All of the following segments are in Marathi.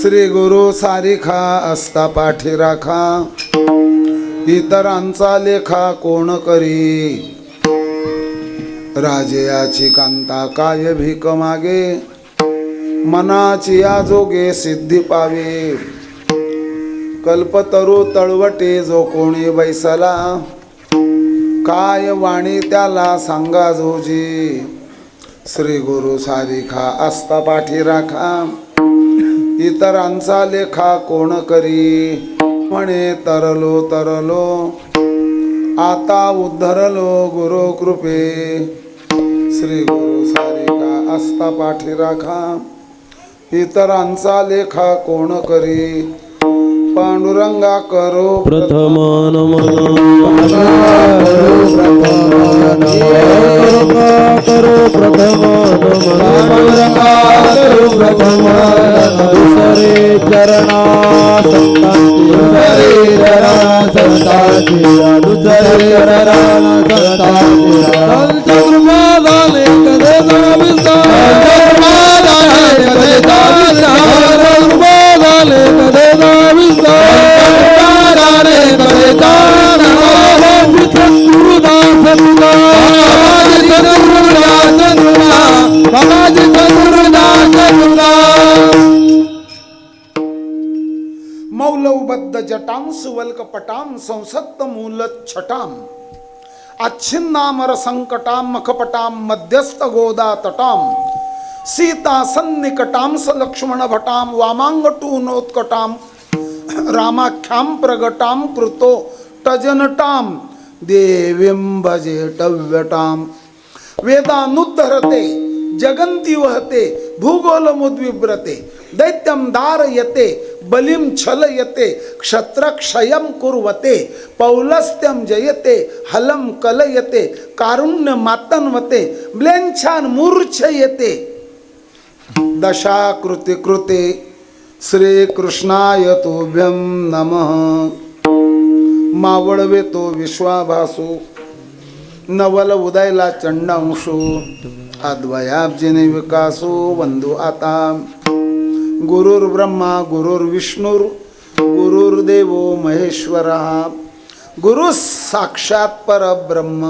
श्री गुरु सारिखा असता पाठी राखा, इतरांचा लेखा कोण करी. राजयाची कांता काय भीक मागे, मनाची आजोगे सिद्धी पावे. कल्पतरू तळवटे जो कोणी बैसला, काय वाणी त्याला सांगा जोजी. श्री गुरु सारिखा असता पाठी राखा, इतरांचा लेखा कोण करी. म्हणे तरलो तरलो आता उद्धरलो गुरु कृपे. श्री गुरु सारिखा असता पाठी राखा, इतरांचा लेखा कोण करी. पांडुरंगा करो प्रथम नमन, करो प्रथम दुसरे चरणा संतांची, दुसरे चरणा संतांची. मौलवबद्ध जटां सुवल्कपटां संसक्त मूलच्छटां अच्छिन्नामर संकटां मखपटां मध्यस्थ गोदा तटां सीता सन्निकटां स लक्ष्मण भटां वामांगटूनोत्कटां रामाख्यां प्रगटां कृतो टजनटां देवीं भजेटव्यटां. वेदानुद्धरते जगन्ति वहते भूगोलमुद्विव्रते दैत्यं धारयते बलिं छलयते क्षत्रक्षयं कुर्वते पौलस्त्यं जयते हलं कलयते कारुण्य मातन्वते म्लेच्छान् मूर्छयते. दशाकृति कृते श्रीकृष्णाय तुभ्यं नमः. मावळवे तो विश्वाभासु नवल उदयला चंडांशु अद्वयाब्जिने विकासो वंदू आता. गुरुर्ब्रह्मा गुरुर्विष्णुर् गुरुर्देवो महेश्वरः गुरु साक्षात् परब्रह्म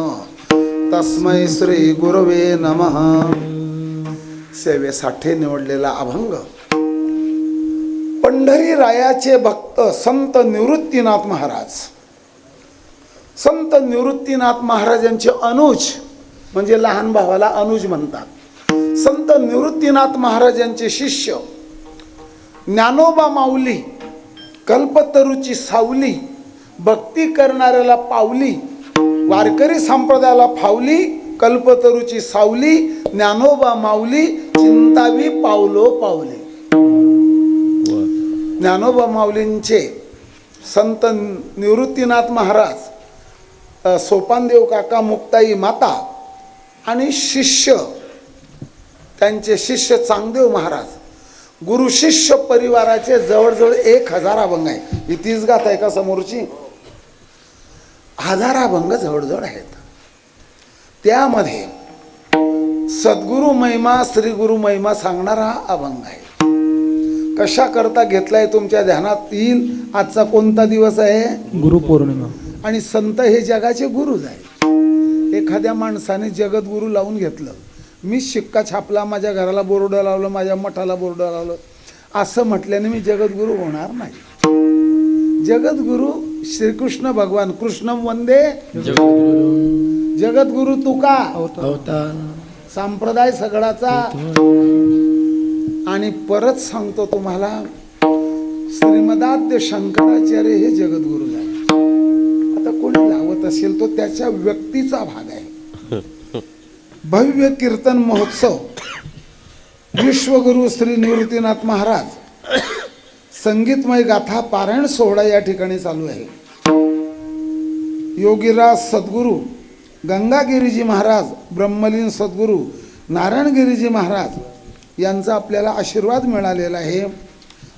तस्मै श्री गुरवे नमः. सेवेसाठी निवडलेला अभंग पंढरी रायाचे भक्त संत निवृत्तीनाथ महाराज. संत निवृत्तीनाथ महाराजांचे अनुज म्हणजे लहान भावाला अनुज म्हणतात. संत निवृत्तीनाथ महाराजांचे शिष्य ज्ञानोबा माऊली, कल्पतरूची सावली, भक्ती करणाऱ्याला पावली, वारकरी संप्रदायाला फावली, कल्पतरूची सावली, ज्ञानोबा माऊली, चिंतावी पावलो पावले. ज्ञानोबा माऊलींचे संत निवृत्तीनाथ महाराज, सोपानदेव काका, मुक्ताई माता आणि शिष्य त्यांचे शिष्य चांगदेव महाराज, गुरु शिष्य परिवाराचे जवळजवळ 1000 अभंग आहे. ही 30 गाथ आहे का समोरची? 1000 अभंग जवळजवळ आहेत. त्यामध्ये सद्गुरु महिमा श्री गुरु महिमा सांगणारा हा अभंग आहे. कशा करता घेतलाय तुमच्या ध्यानात येईल. आजचा कोणता दिवस आहे? गुरुपौर्णिमा. आणि संत हे जगाचे गुरुच आहे. एखाद्या माणसाने जगद्गुरु लावून घेतलं, मी शिक्का छापला, माझ्या घराला बोर्ड लावलं, माझ्या मठाला बोर्ड लावलं, असं म्हटल्याने मी जगद्गुरु होणार नाही. जगद्गुरु श्रीकृष्ण भगवान, कृष्णम वंदे जगद्गुरु तुका संप्रदाय सगळाचा. आणि परत सांगतो तुम्हाला, श्रीमदाद्य शंकराचार्य हे जगद्गुरु झाले. आता कोणी लावत असेल तो त्याच्या व्यक्तीचा भाग आहे. भव्य कीर्तन महोत्सव विश्वगुरु श्री निवृत्तीनाथ महाराज संगीतमय गाथा पारायण सोहळा या ठिकाणी चालू आहे. योगीराज सद्गुरु गंगागिरीजी महाराज, ब्रह्मलीन सद्गुरु नारायणगिरीजी महाराज यांचा आपल्याला आशीर्वाद मिळालेला आहे.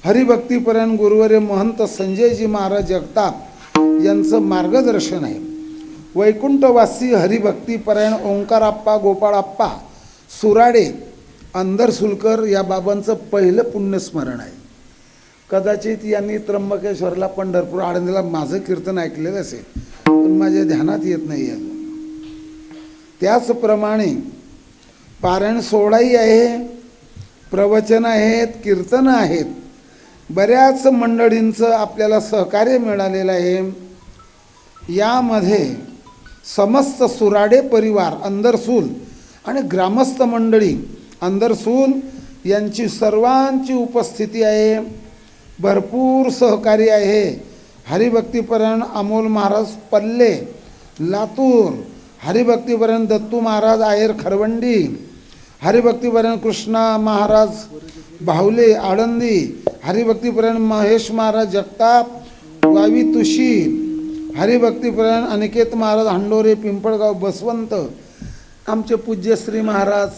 हरिभक्तीपरायण गुरुवर्य महंत संजयजी महाराज जगताप यांचं मार्गदर्शन आहे. वैकुंठवासी हरिभक्तीपरायण ओंकाराप्पा गोपाळाप्पा सुराडे अंधरसुलकर या बाबांचं पहिलं पुण्यस्मरण आहे. कदाचित यांनी त्र्यंबकेश्वरला, पंढरपूर, आळंदीला माझं कीर्तन ऐकलेलं असेल, पण माझ्या ध्यानात येत नाही आहे. त्याचप्रमाणे पारायण सोहळाही आहे, प्रवचन आहेत, कीर्तन आहेत. बऱ्याच मंडळींचं आपल्याला सहकार्य मिळालेलं आहे. यामध्ये समस्त सुराडे परिवार, अंदरसूल आणि ग्रामस्थ मंडळी, अंदरसूल यांची सर्वांची उपस्थिती आहे. भरपूर सहकार्य आहे. हरिभक्तीपरायण अमोल महाराज पल्ले लातूर, हरिभक्तीपरायण दत्तू महाराज आयर खरवंडी, हरिभक्तीपरायण कृष्णा महाराज बाहुले आळंदी, हरिभक्तीपरायण महेश महाराज जगताप वावी तुशी, हरिभक्तीपरायण अनिकेत महाराज हांडोरे पिंपळगाव बसवंत, आमचे पूज्य श्री महाराज,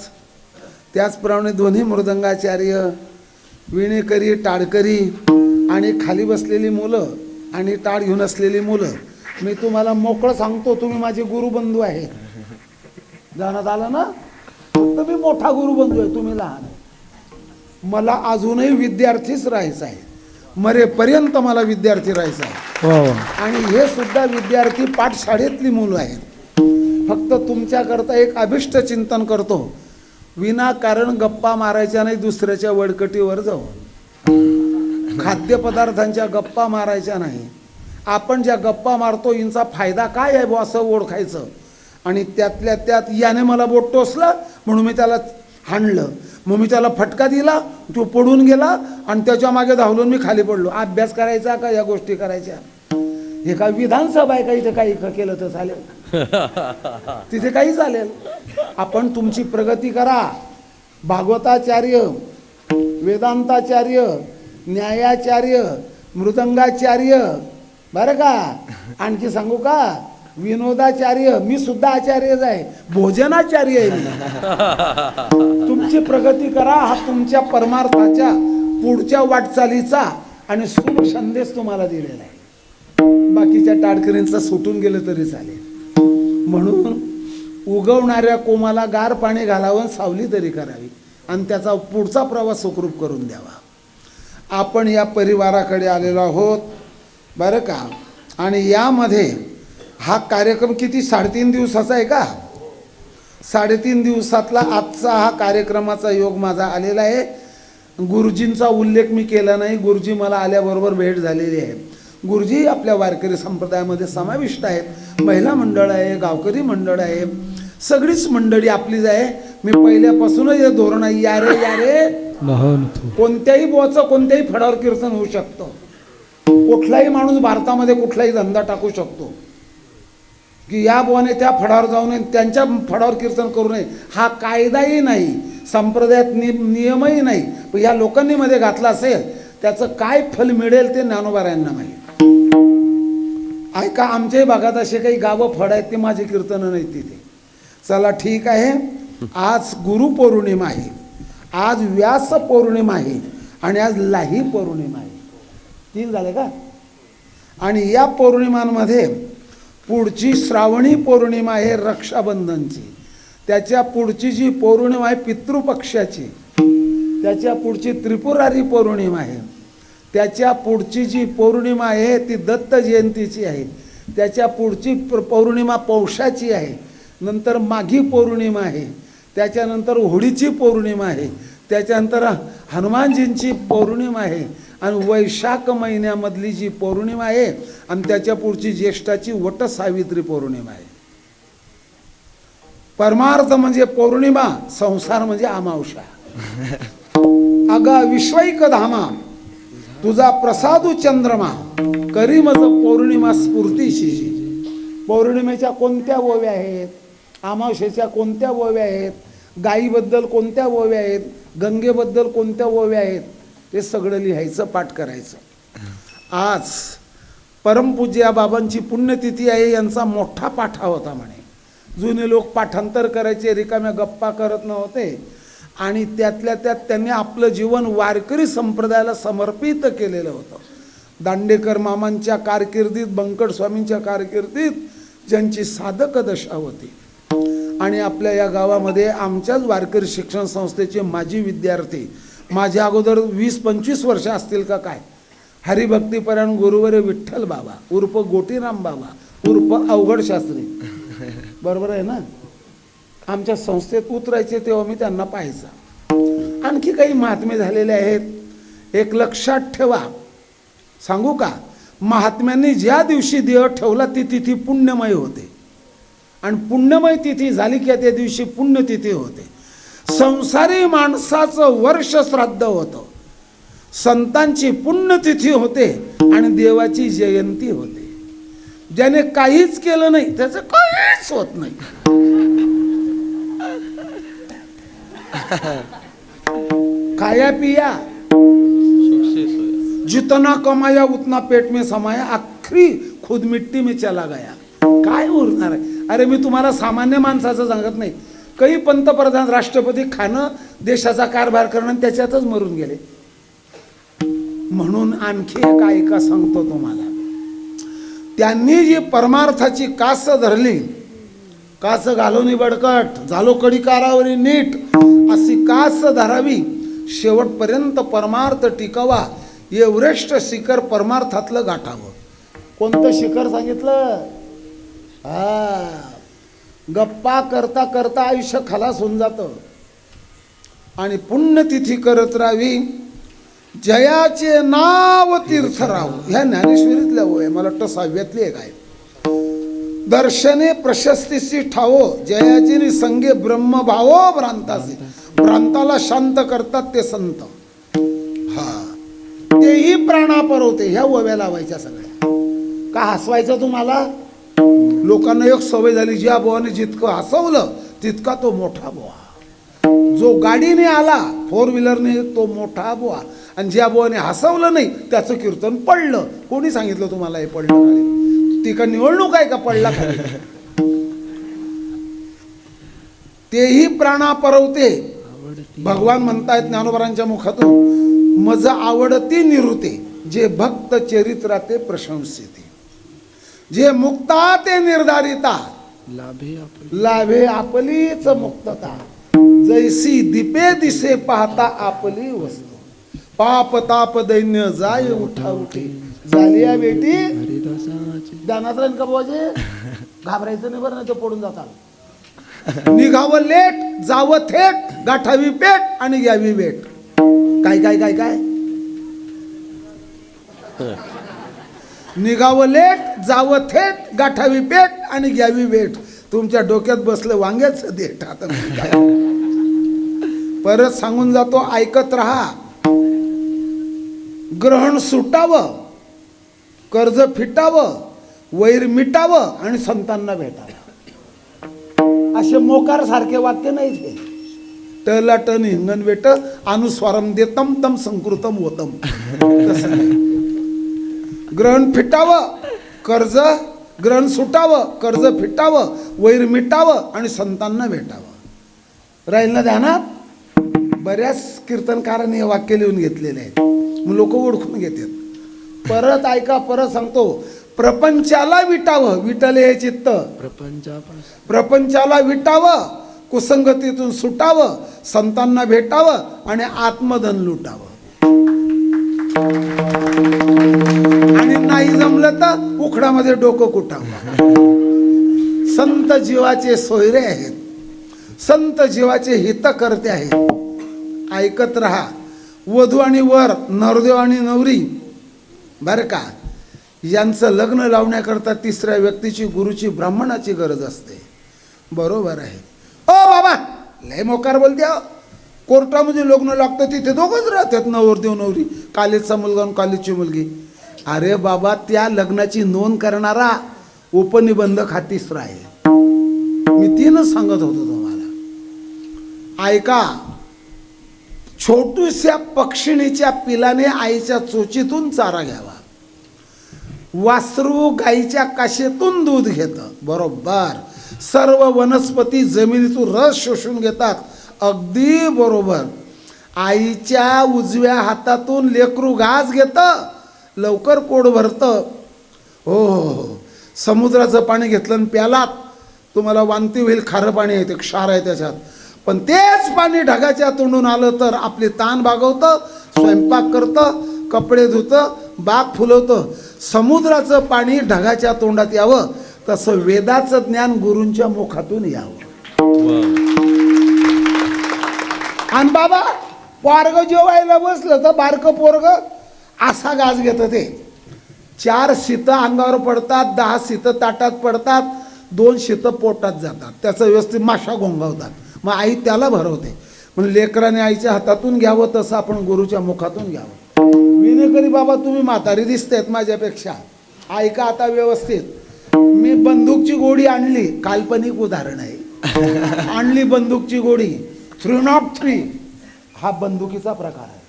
त्याचप्रमाणे दोन्ही मृदंगाचार्य, विणेकरी, टाळकरी आणि खाली बसलेली मुलं आणि टाळ घेऊन असलेली मुलं. मी तुम्हाला मोकळं सांगतो, तुम्ही माझे गुरुबंधू आहे. जाण्यात आलं ना, फक्त मी मोठा गुरुबंधू आहे, तुम्ही लहान आहे. मला अजूनही विद्यार्थीच राहायचं आहे, मरेपर्यंत मला विद्यार्थी राहायचं आहे. वा वा. आणि हे सुद्धा विद्यार्थी पाठशाळेतली मुलं आहेत. फक्त तुमच्याकरता एक अभिष्ट चिंतन करतो, विनाकारण गप्पा मारायच्या नाही दुसऱ्याच्या वडकटीवर जाऊन. खाद्यपदार्थांच्या गप्पा मारायच्या नाही. आपण ज्या गप्पा मारतो यांचा फायदा काय आहे बुवा असं ओळखायचं. आणि त्यातल्या त्यात याने मला बोट टोचलं म्हणून मी त्याला हाणलं, मग मी त्याला फटका दिला, तो पडून गेला आणि त्याच्या मागे धावलून मी खाली पडलो. अभ्यास करायचा का या गोष्टी करायच्या? हे का विधानसभा आहे का इथे काही केलं तर चालेल? तिथे काही चालेल. आपण तुमची प्रगती करा. भागवताचार्य, वेदांताचार्य, न्यायाचार्य, मृदंगाचार्य, बरं का, आणखी सांगू का, विनोदाचार्य, मी सुद्धा आचार्यच आहे, भोजनाचार्य आहे मी. तुमची प्रगती करा. हा तुमच्या परमार्थाच्या पुढच्या वाटचालीचा आणि शुभ संदेश तुम्हाला दिलेला आहे. बाकीच्या टाळकरींचं सुटून गेलं तरी चालेल. म्हणून उगवणाऱ्या कोमाला गार पाणी घालावं, सावली तरी करावी आणि त्याचा पुढचा प्रवास सुखरूप करून द्यावा. आपण या परिवाराकडे आलेलो आहोत, बरं का. आणि यामध्ये हा कार्यक्रम किती 3.5 दिवसाचा आहे का? 3.5 दिवसातला आजचा हा कार्यक्रमाचा योग माझा आलेला आहे. गुरुजींचा उल्लेख मी केला नाही. गुरुजी मला आल्याबरोबर भेट झालेली आहे. गुरुजी आपल्या वारकरी संप्रदायामध्ये समाविष्ट आहेत. महिला मंडळ आहे, गावकरी मंडळ आहे, सगळीच मंडळी आपलीच आहे. मी पहिल्यापासूनच हे धोरण आहे, या रे या रे. कोणत्याही बोचं कोणत्याही फडावर कीर्तन होऊ शकतं. कुठलाही माणूस भारतामध्ये कुठलाही धंदा टाकू शकतो की या बुवाने त्या फडावर जाऊ नये, त्यांच्या फडावर कीर्तन करू नये, हा कायदाही नाही, संप्रदायात नियमही नाही. पण या लोकांनी मध्ये घातला असेल त्याचं काय फल मिळेल ते ज्ञानोबारायांना माहीत. ऐका, आमच्याही भागात असे काही गावं फड आहेत ते माझे कीर्तनं नाही तिथे. चला ठीक आहे. आज गुरुपौर्णिमा आहे, आज व्यास पौर्णिमा आहे आणि आज लाही पौर्णिमा आहे. 3 झाले का? आणि या पौर्णिमांमध्ये पुढची श्रावणी पौर्णिमा आहे रक्षाबंधनची. त्याच्या पुढची जी पौर्णिमा आहे पितृपक्षाची. त्याच्या पुढची त्रिपुरारी पौर्णिमा आहे. त्याच्या पुढची जी पौर्णिमा आहे ती दत्त जयंतीची आहे. त्याच्या पुढची पौर्णिमा पौषाची आहे. नंतर माघी पौर्णिमा आहे. त्याच्यानंतर होळीची पौर्णिमा आहे. त्याच्यानंतर हनुमानजींची पौर्णिमा आहे. आणि वैशाख महिन्यामधली जी पौर्णिमा आहे आणि त्याच्या पुढची ज्येष्ठाची वट सावित्री पौर्णिमा आहे. परमार्थ म्हणजे पौर्णिमा, संसार म्हणजे अमावस्या. अगा विश्वैक धामा तुझा प्रसादू चंद्रमा, करी मज पौर्णिमा स्फूर्तीशी. पौर्णिमेच्या कोणत्या ओव्या आहेत, अमावस्येच्या कोणत्या ओव्या आहेत, गायीबद्दल कोणत्या ओव्या आहेत, गंगेबद्दल कोणत्या ओव्या आहेत, ते सगळं लिहायचं, पाठ करायचं. आज परमपूज्य बाबांची पुण्यतिथी आहे. यांचा मोठा पाठा होता म्हणे. जुने लोक पाठांतर करायचे, रिकाम्या गप्पा करत नव्हते. आणि त्यातल्या त्यात त्यांनी आपलं जीवन वारकरी संप्रदायाला समर्पित केलेलं होतं. दांडेकर मामांच्या कारकिर्दीत, बंकट स्वामींच्या कारकिर्दीत ज्यांची साधक दशा होती. आणि आपल्या या गावामध्ये आमच्याच वारकरी शिक्षण संस्थेचे माजी विद्यार्थी, माझ्या अगोदर 20-25 वर्ष असतील का काय, हरिभक्तीपरायण गुरुवर विठ्ठल बाबा उर्फ गोटीराम बाबा उर्फ अवघड शास्त्री, बरोबर आहे ना. आमच्या संस्थेत उतरायचे तेव्हा मी त्यांना पाहायचा. आणखी काही महात्मे झालेले आहेत. एक लक्षात ठेवा, सांगू का, महात्म्यांनी ज्या दिवशी देह ठेवला ती तिथी पुण्यमय होते, आणि पुण्यमय तिथी झाली की त्या दिवशी पुण्यतिथी होते. संसारी माणसाचं वर्ष श्राद्ध होतं, संतांची पुण्यतिथी होते आणि देवाची जयंती होते. ज्याने काहीच केलं नाही त्याचं काहीच होत नाही. खाया पिया जितना कमाया उतना पेट में समाया, आखरी खुद मिट्टी में चला गया. काय उरणार आहे? अरे मी तुम्हाला सामान्य माणसाचं सांगत नाही. काही पंतप्रधान राष्ट्रपती खाणं देशाचा कारभार करणं त्याच्यातच मरून गेले. म्हणून आणखी एक ऐका सांगतो तुम्हाला. त्यांनी जी परमार्थाची कास धरली, कास घालून बडकट झालो कडी कारावरी नीट, अशी कास धरावी, शेवटपर्यंत परमार्थ टिकावा, एव्हरेस्ट शिखर परमार्थातलं गाठावं. कोणतं शिखर सांगितलं? गप्पा करता करता आयुष्य खलास होऊन जातं. आणि पुण्यतिथी करत राहावी, जयाचे नाव तीर्थराव. ह्या ज्ञानेश्वरीतल्या होय, मला वाटतं 6व्यातली एक आहे. दर्शने प्रशस्तीसी ठावो, जयाचे संगे ब्रह्म भावो भ्रांतासी. भ्रांताला शांत करतात ते संत. तेही प्राणापरवते. ह्या ओव्या लावायच्या सगळ्या. का हसवायचं तुम्हाला? लोकांना एक सवय झाली, ज्या बोवाने जितकं हसवलं तितका तो मोठा बोवा. जो गाडीने आला 4 व्हीलरने तो मोठा बोवा, आणि ज्या बोवाने हसवलं नाही त्याचं कीर्तन पडलं. कोणी सांगितलं तुम्हाला हे पडलं खाली? ती का निवडणूक आहे का पडला खाली? तेही प्राणापरवते. भगवान म्हणतायत ज्ञानोबरांच्या मुखातून, मज आवडती निवृत्ते, जे भक्त चरित्राते प्रशंसिते, जे मुक्ता ते निर्धारिता, लाभे आपलीच मुक्तता, जैसी दीपे दिसे पाहता आपली वस्तू, पाप ताप दैन्य जाय उठा उठी, झाली या बेटी ध्यानात राहील का बाबाजे? घाबरायचं नाही बरं, नाही तर पडून जातात. निघावं लेट जावं थेट, गाठावी पेट आणि घ्यावी भेट. काय काय काय काय? निघावं लेट जावं थेट, गाठावी पेट आणि घ्यावी भेट. तुमच्या डोक्यात बसलं वांग्याच देठ. आता परत सांगून जातो, ऐकत राहा. ग्रहण सुटावं, कर्ज फिटावं, वैर मिटावं आणि संतांना भेटावं. असे मोकार सारखे वाक्य नाही ते. टला टन हिंगण वेट अनुस्वारम देतम तम संकृतम होतम. ग्रहण फिटावं, कर्ज ग्रहण सुटावं, कर्ज फिटावं, वैर मिटावं आणि संतांना भेटावं. राहील ना ध्यानात? बऱ्याच कीर्तनकारांनी हे वाक्य लिहून घेतलेले आहेत, मग लोक ओळखून घेतात. परत ऐका, परत सांगतो. प्रपंचाला विटावं, विटले हे चित्त, प्रपंचाला विटावं, कुसंगतीतून सुटावं, संतांना भेटावं आणि आत्मधन लुटावं. आणि नाही जमलं तर उखडामध्ये डोकं कुटावं. संत जीवाचे सोयरे आहेत, संत जीवाचे हित करते आहेत. ऐकत राहा. वधू आणि वर, नवरदेव आणि नवरी, बरं का, यांचं लग्न लावण्याकरता तिसऱ्या व्यक्तीची, गुरुची, ब्राह्मणाची गरज असते. बरोबर आहे. ओ बाबा लय मोकार बोलते. कोर्टामध्ये लग्न लागतं तिथे दोघंच राहतात, नवरदेव नवरी, कॉलेजचा मुलगा आणि कॉलेजची मुलगी. अरे बाबा, त्या लग्नाची नोंद करणारा उपनिबंधक हा तिसरा आहे. मी 3च सांगत होतो तुम्हाला. ऐका. छोटूशा पक्षिणीच्या पिलाने आईच्या चोचीतून चारा घ्यावा. वासरू गाईच्या काशेतून दूध घेतं. बरोबर. सर्व वनस्पती जमिनीतून रस शोषून घेतात. अगदी बरोबर. आईच्या उजव्या हातातून लेकरू घास घेतं, लवकर पोट भरतं. हो हो हो. समुद्राचं पाणी घेतलं आणि प्यालात, तुम्हाला वांती होईल. खारं पाणी आहे ते, क्षार आहे त्याच्यात. पण तेच पाणी ढगाच्या तोंडून आलं तर आपली ताण भागवतं, स्वयंपाक करतं, कपडे धुतं, बाग फुलवतं. समुद्राचं पाणी ढगाच्या तोंडात यावं तसं वेदाचं ज्ञान गुरूंच्या मुखातून यावं. आणि बाबा पोरग जेवायला बसलं तर बारकं पोरग असा गाज घेतं. ते 4 शीतं अंगावर पडतात, 10 शीतं ताटात पडतात, 2 शीतं पोटात जातात. त्याचं व्यवस्थित माशा घोंगावतात. मग आई त्याला भरवते. म्हणून लेकराने आईच्या हातातून घ्यावं तसं आपण गुरुच्या मुखातून घ्यावं. विनेकरी बाबा तुम्ही म्हातारी दिसतेत माझ्यापेक्षा, ऐका आता व्यवस्थित. मी बंदूकची गोळी आणली, काल्पनिक उदाहरण आहे. आणली बंदूकची गोळी 303, हा बंदुकीचा प्रकार आहे.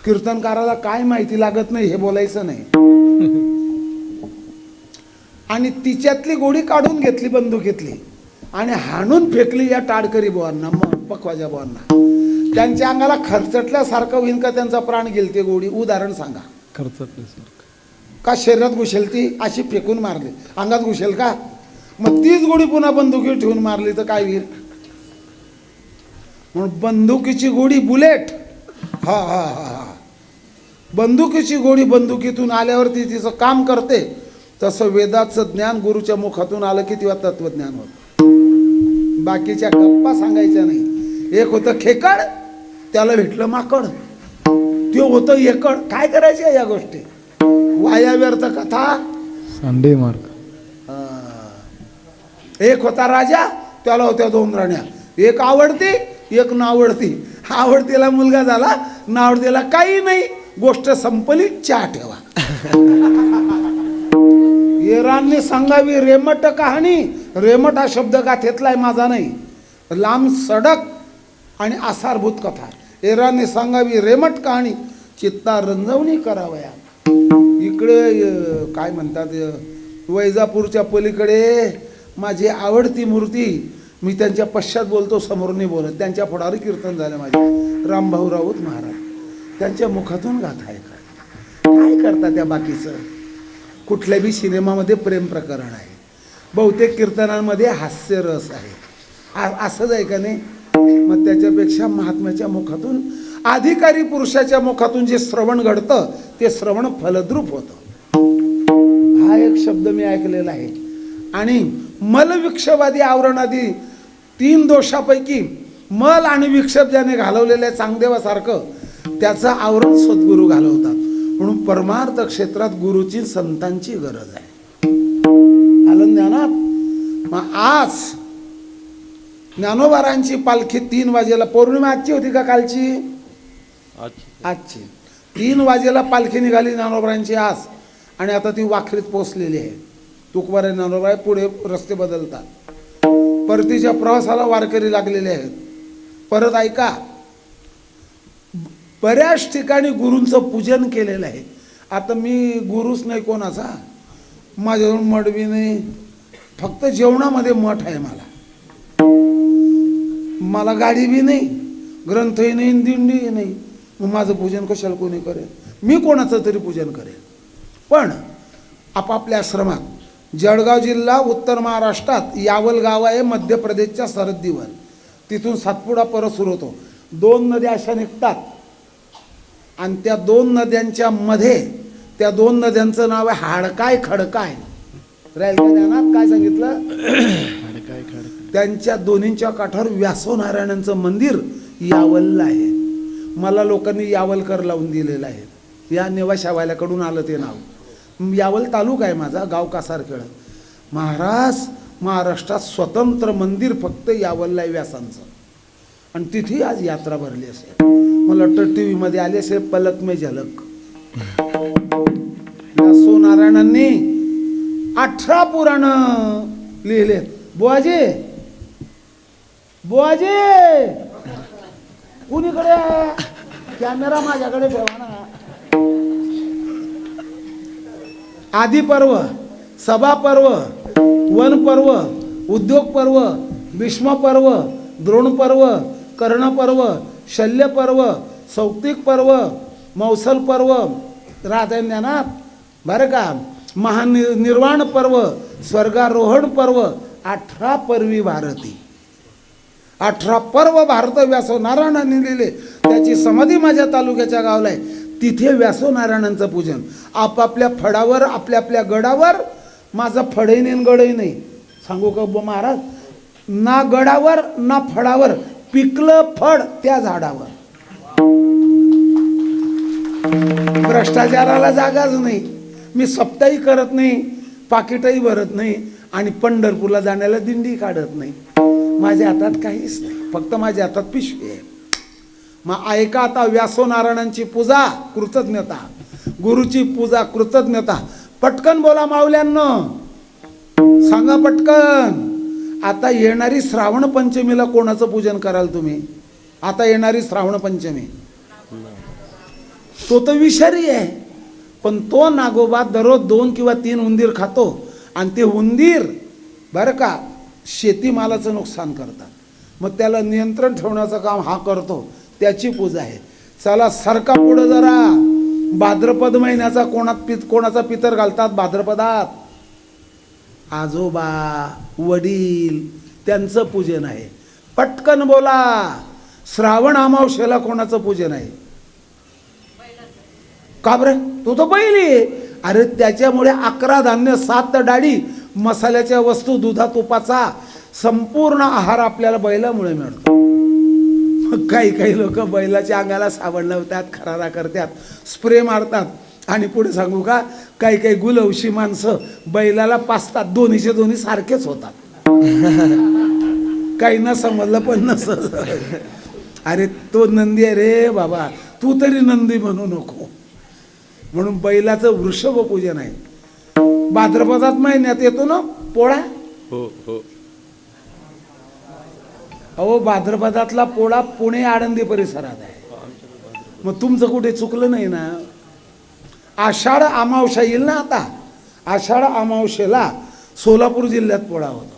कीर्तनकाराला काय माहिती लागत नाही हे बोलायचं नाही. आणि तिच्यातली गोळी काढून घेतली बंदुकीतली आणि हाणून फेकली या टाडकरी बुवांना, पखवाजा बुवांना. त्यांच्या अंगाला खरचटल्यासारखं होईन का त्यांचा प्राण गेल ते गोळी? उदाहरण सांगा. खर्चटल्यासारखं का शरीरात घुसेल ती? अशी फेकून मारली, अंगात घुसेल का? मग तीच गोळी पुन्हा बंदुकीवर ठेवून मारली तर काय होईल? म्हणून बंदुकीची गोळी बुलेट, हा हा हा हा, बंदुकीची गोळी बंदुकीतून आल्यावरती तिचं काम करते. तसं वेदाचं ज्ञान गुरुच्या मुखातून आलं की तेव्हा तत्वज्ञान होतं. बाकीच्या गप्पा सांगायच्या नाही. एक होतं खेकड, त्याला भेटलं माकड. ते होतं एकड. काय करायचे या गोष्टी? वाया व्यर्थ कथा, संडे मार्क. एक होता राजा, त्याला होत्या 2 राण्या. एक आवडती, एक नावडती. आवडतीला मुलगा झाला, नावडतीला काही नाही. गोष्ट संपली, चहा ठेवा. येरांनी सांगावी रेमट कहाणी. रेमट हा शब्द गाथेतला आहे, माझा नाही. लांब सडक आणि आसारभूत कथा. येरांनी सांगावी रेमट कहाणी, चित्ता रंजवणी करावया. इकडे काय म्हणतात, वैजापूरच्या पलीकडे माझी आवडती मूर्ती, मी त्यांच्या पश्चात बोलतो, समोर नाही बोलत. त्यांच्या पुढावर कीर्तन झालं माझे रामभाऊ राऊत महाराज. त्यांच्या मुखातून गाथा आहे. काय करता त्या बाकीचं? कुठल्या बी सिनेमामध्ये प्रेम प्रकरण आहे, बहुतेक कीर्तनांमध्ये हास्यरस आहे. असंच आहे का नाही? मग त्याच्यापेक्षा महात्म्याच्या मुखातून, अधिकारी पुरुषाच्या मुखातून जे श्रवण घडतं ते श्रवण फलद्रूप होतं. हा एक शब्द मी ऐकलेला आहे. आणि मल विक्षेपादी आवरणादी 3 दोषापैकी मल आणि विक्षेप ज्याने घालवलेल्या चांगदेवासारखं त्याचं आवरण सद्गुरू घालवतात. म्हणून परमार्थ क्षेत्रात गुरुची संतांची गरज आहे. आलं ज्ञानात? मग आज ज्ञानोबारांची पालखी 3 वाजेला, पौर्णिमा आजची होती का कालची? आजची 3 वाजेला पालखी निघाली ज्ञानोबारांची आज. आणि आता ती वाखरीत पोचलेली आहे. तुकोबाराय ज्ञानोबाराय पुढे रस्ते बदलतात. परतीच्या प्रवासाला वारकरी लागलेले आहेत. परत ऐका, बऱ्याच ठिकाणी गुरूंचं पूजन केलेलं आहे. आता मी गुरुच नाही कोणाचा, माझ्याजवळ मठ बी नाही, फक्त जेवणामध्ये मठ आहे. मला गाडी बी नाही, ग्रंथही नाही, दिंडी नाही. मग माझं पूजन कशाला कोणी करेल? मी कोणाचं तरी पूजन करेल. पण आपापल्या आश्रमात, जळगाव जिल्हा उत्तर महाराष्ट्रात यावल गाव आहे, मध्य प्रदेशच्या सरहद्दीवर. तिथून सातपुडा परत सुरू होतो. 2 नद्या अशा निघतात आणि त्या 2 नद्यांच्या मध्ये, त्या 2 नद्यांचं नाव आहे हाडकाय खडकाय. राहील का ध्यानात? काय सांगितलं? त्यांच्या दोन्हींच्या काठावर व्यासोनारायणांचं मंदिर यावलला आहे. मला लोकांनी यावलकर लावून दिलेलं आहे. या नेवाशावाल्याकडून आलं ते नाव. यावल तालुका आहे माझा, गाव कासारखेड. महाराज, महाराष्ट्रात स्वतंत्र मंदिर फक्त यावलला आहे व्यासांचं. आणि तिथे आज यात्रा भरली असेल. मला वाटतं टी व्हीमध्ये आली असेल, पलक में झलक. व्यासोनारायणांनी 18 पुराण लिहिलेत. बुवाजी, बुवाजी, कुणीकडे? कॅमेरा माझ्याकडे ठेवा ना. आदी पर्व, सभा पर्व, वन पर्व, उद्योग पर्व, भीष्म पर्व, द्रोण पर्व, कर्ण पर्व, शल्य पर्व, सौक्तिक पर्व, मौसल पर्व, राहता ज्ञानात बरं का, महानिर्वाण पर्व, स्वर्गारोहण पर्व, 18 पर्वी भारती. 18 पर्व भारत व्यासोनारायणांनी लिहिले. त्याची समाधी माझ्या तालुक्याच्या गावाला आहे. तिथे व्यासोनारायणांचं पूजन. आपापल्या फडावर आपल्या आपल्या गडावर, माझा फडही नाही गडही नाही, सांगू का महाराज, ना गडावर ना फडावर, पिकलं फड त्या झाडावर. भ्रष्टाचाराला जागाच नाही. मी सप्ताही करत नाही, पाकिटही भरत नाही आणि पंढरपूरला जाण्याला दिंडी काढत नाही. माझ्या हातात काहीच नाही, फक्त माझ्या हातात पिशवी आहे. मग ऐका आता, व्यासोनारायणांची पूजा कृतज्ञता, गुरुची पूजा कृतज्ञता. पटकन बोला माऊल्यांनो, सांगा पटकन. आता येणारी श्रावण पंचमीला कोणाचं पूजन कराल तुम्ही? आता येणारी श्रावण पंचमी, तो तर विषारी आहे, पण तो नागोबा दररोज 2 किंवा 3 उंदीर खातो आणि ते उंदीर बरं का शेतीमालाचं नुकसान करतात. मग त्याला नियंत्रण ठेवण्याचं काम हा करतो, त्याची पूजा आहे. चला सरका पुढं जरा. भाद्रपद महिन्याचा कोणाचा पितर घालतात भाद्रपदात? आजोबा वडील, त्यांचं पूजन आहे. पटकन बोला. श्रावण अमावस्येला कोणाचं पूजन आहे? का बरं? तो तर बैल. अरे त्याच्यामुळे 11 धान्य 7 डाळी मसाल्याच्या वस्तू, दुधा तुपाचा संपूर्ण आहार आपल्याला बैलामुळे मिळतो. काही लोक बैलाच्या अंगाला साबण लावतात, खरारा करतात, स्प्रे मारतात आणि पुढे सांगू का, काही गुलवशी माणसं बैलाला पाचतात. दोन्हीचे दोन्ही सारखेच होतात. काही न समजलं पण नसलं. अरे तो नंदी आहे रे बाबा, तू तरी नंदी म्हणू नको. म्हणून बैलाचं वृषभ पूजन आहे. भाद्रपदात महिन्यात येतो ना पोळा. हो हो. अहो भाद्रपदातला पोळा पुणे आळंदी परिसरात आहे. मग तुमचं कुठे चुकलं नाही ना. आषाढ अमावस्या येईल ना आता, आषाढ अमावस्येला सोलापूर जिल्ह्यात पोळा होतो.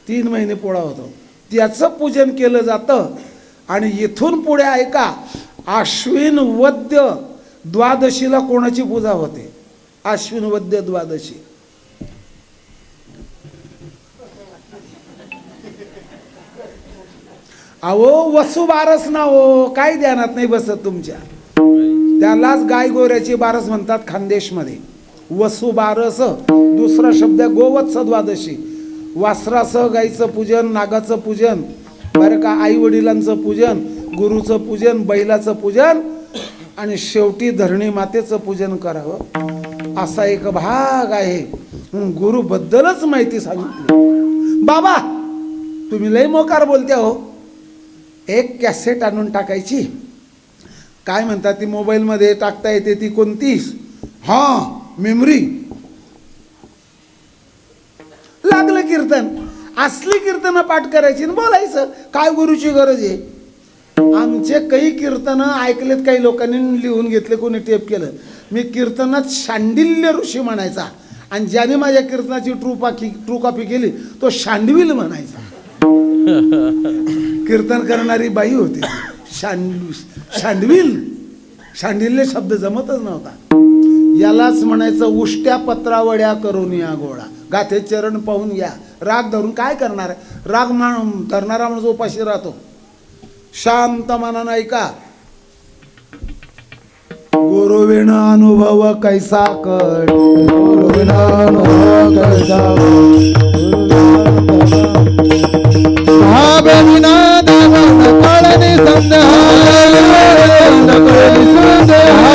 3 महिने पोळा होतो, त्याचं पूजन केलं जातं. आणि इथून पुढे ऐका, आश्विन वद्य द्वादशीला कोणाची पूजा होते? आश्विन वद्य द्वादशी. अहो वसुबारस ना हो, काय ध्यानात नाही बसत तुमच्या. त्यालाच गाय गोऱ्याची बारस म्हणतात खानदेशमध्ये. वसुबारस, दुसरा शब्द गोवत्स द्वादशी. वासरासह गाईचं पूजन, नागाचं पूजन बरं का, आई वडिलांचं पूजन, गुरुचं पूजन, बैलाचं पूजन आणि शेवटी धरणी मातेचं पूजन करावं, असा एक भाग आहे. गुरुबद्दलच माहिती सांगितली. बाबा तुम्ही लय मोकार बोलत्या हो. एक कॅसेट आणून टाकायची, काय म्हणतात ती मोबाईलमध्ये टाकता येते ती कोणती, हां मेमरी. लागलं कीर्तन, असली कीर्तनं पाठ करायची आणि बोलायचं. काय गुरुची गरज आहे? आमचे काही कीर्तनं ऐकलेत काही लोकांनी, लिहून घेतले, कोणी टेप केलं. मी कीर्तनात शांडिल्य ऋषी म्हणायचा आणि ज्याने माझ्या कीर्तनाची ट्रू कॉपी केली तो शांडविल म्हणायचा. कीर्तन करणारी बाई होती शांडविल. शांडिल्य शब्द जमतच नव्हता. यालाच म्हणायचं उष्ट्या पत्रावड्या करून या गोळा. गाथे चरण पाहून या. राग धरून काय करणार? राग धरणारा माणूस उपाशी राहतो. शांत मनानं ऐका. गुरुविण अनुभव कैसा कळ, गुरुविण अनुभव कैसा भाविना देवन कळनी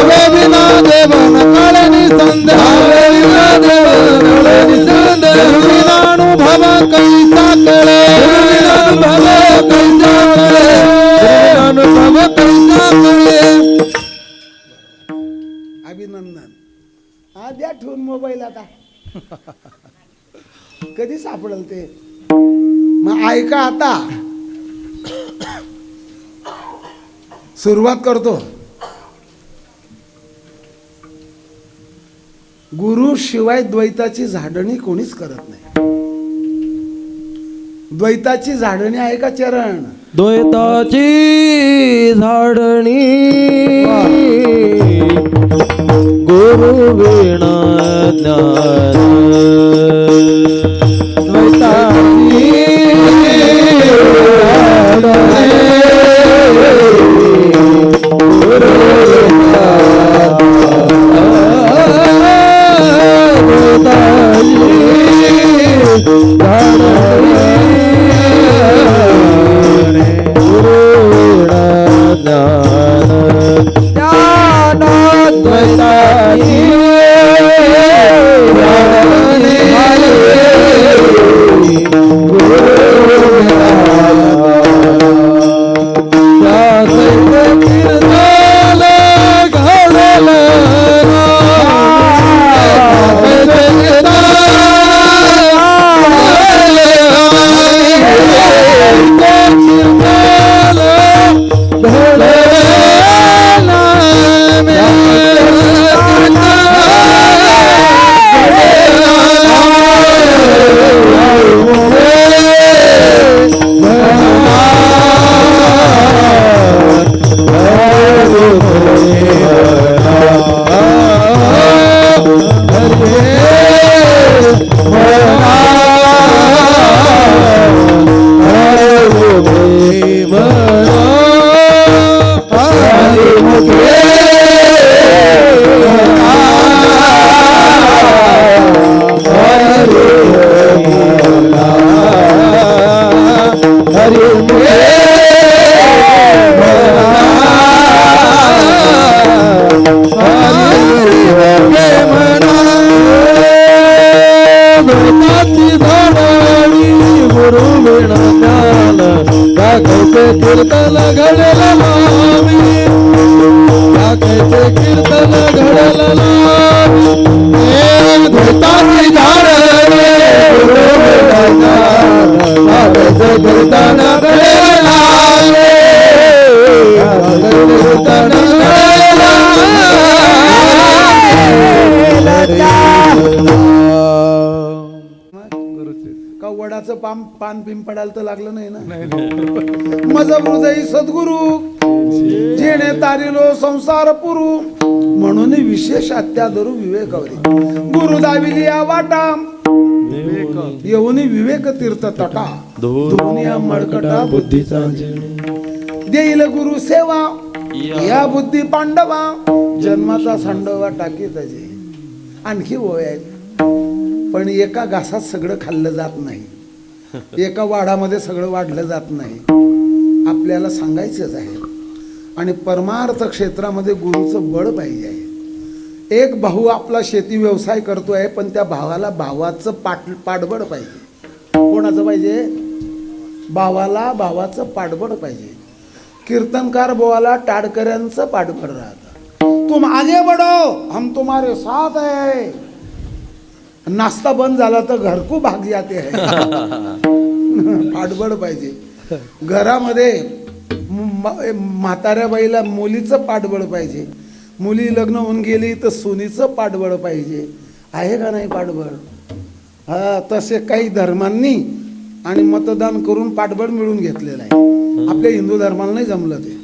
भाविना देवन कळनी अनुभव कैसा कळे, अनुभव कैसा कळे. अभिनंदन. हा द्या ठेवून मोबाईल आता. कधी सापडेल ते? मग ऐका आता, सुरुवात करतो. गुरु शिवाय द्वैताची झाडणी कोणीच करत नाही. द्वैताची झाडणी आहे का चरण? द्वैताची झाडणी गुरु विना ज्ञान. द्वैताची गुरु विना द्वैताची कीर्तन घडला लावी टाकायचे कीर्तन घडला लावी धुताची झाड टाकायचे कीर्तन घडला कीर्तन का वडाचं पान पिंपडायला तर लागलं नाही ना. मज हृदय सद्गुरु जेणे तारिलो संसार पुरू म्हणून विशेष अत्यादरू विवेकवरी गुरु दाविली या वाटा येऊन विवेक तीर्थ तटा दुनिया मळकटा बुद्धीचा देईल गुरु सेवा या बुद्धी पांडवा जन्माचा सांडवा टाकी त्याचे. आणखी ओळ आहेत पण एका घासात सगळं खाल्लं जात नाही, एका वाडामध्ये सगळं वाढलं जात नाही. आपल्याला सांगायचंच आहे. आणि परमार्थ क्षेत्रामध्ये गुरुचं बळ पाहिजे आहे. एक भाऊ आपला शेती व्यवसाय करतोय पण त्या भावाला भावाचं पाठबळ पाहिजे. कोणाचं पाहिजे? भावाला भावाचं पाठबळ पाहिजे. कीर्तनकार भावाला टाडकऱ्यांचं पाठबळ राहतं. तुम आगे बढ़ो हम तुम्हारे साथ है. नाश्ता बंद झाला तर घर को भाग जाते है. पाठबळ पाहिजे. घरामध्ये म्हाताऱ्या बाईला मुलीचं पाठबळ पाहिजे. मुली लग्न होऊन गेली तर सुनीचं पाठबळ पाहिजे. आहे का नाही पाठबळ? हा, तसे काही धर्मांनी आणि मतदान करून पाठबळ मिळून घेतलेलं आहे. आपल्या हिंदू धर्माला नाही जमलं ते.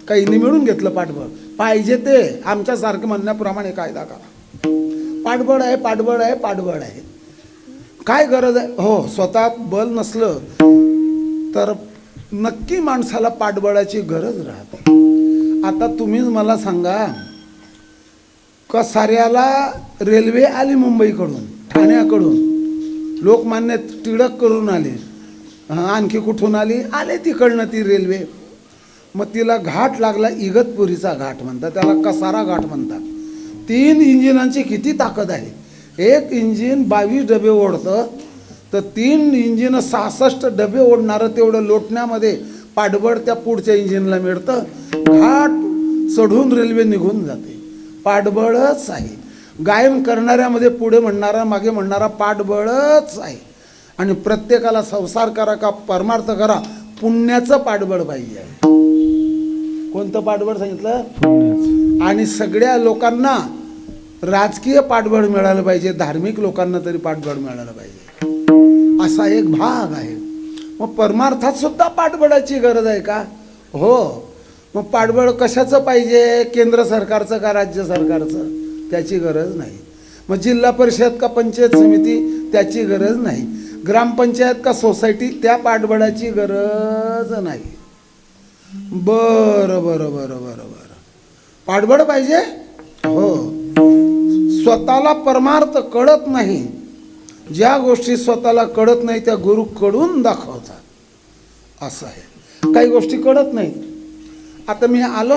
काहींनी मिळून घेतलं पाठबळ. पाहिजे ते आमच्यासारखं म्हणण्याप्रमाणे कायदा करा. पाठबळ आहे, पाठबळ आहे, पाठबळ आहे. काय गरज आहे? हो, स्वतः बल नसलं तर नक्की माणसाला पाठबळाची गरज राहते. आता तुम्हीच मला सांगा, कसाऱ्याला रेल्वे आली मुंबईकडून, ठाण्याकडून, लोकमान्य टिळक करून आले. आणखी कुठून आली? आले तिकडनं ती रेल्वे. मग तिला घाट लागला, इगतपुरीचा घाट म्हणतात, त्याला कसारा घाट म्हणतात. 3 इंजिनांची किती ताकद आहे. एक इंजिन 22 डबे ओढतं तर 3 इंजिन 66 डबे ओढणारं तेवढं लोटण्यामध्ये पाठबळ त्या पुढच्या इंजिनला मिळतं. घाट चढून रेल्वे निघून जाते. पाठबळच आहे. गायन करणाऱ्यामध्ये पुढे म्हणणारा मागे म्हणणारा पाठबळच आहे. आणि प्रत्येकाला संसार करा का परमार्थ करा, पुण्याचं पाठबळ पाहिजे आहे. कोणतं पाठबळ सांगितलं? आणि सगळ्या लोकांना राजकीय पाठबळ मिळालं पाहिजे, धार्मिक लोकांना तरी पाठबळ मिळालं पाहिजे, असा एक भाग आहे. मग परमार्थात सुद्धा पाठबळाची गरज आहे का? हो. मग पाठबळ कशाचं पाहिजे? केंद्र सरकारचं का राज्य सरकारचं? त्याची गरज नाही. मग जिल्हा परिषद का पंचायत समिती? त्याची गरज नाही. ग्रामपंचायत का सोसायटी? त्या पाठबळाची गरज नाही. बरं बरं बरं बरं बरं. पाठबळ पाहिजे? हो. स्वतःला परमार्थ कळत नाही. ज्या गोष्टी स्वतःला कळत नाही त्या गुरुकडून दाखवतात, असं आहे. काही गोष्टी कळत नाहीत. आता मी आलो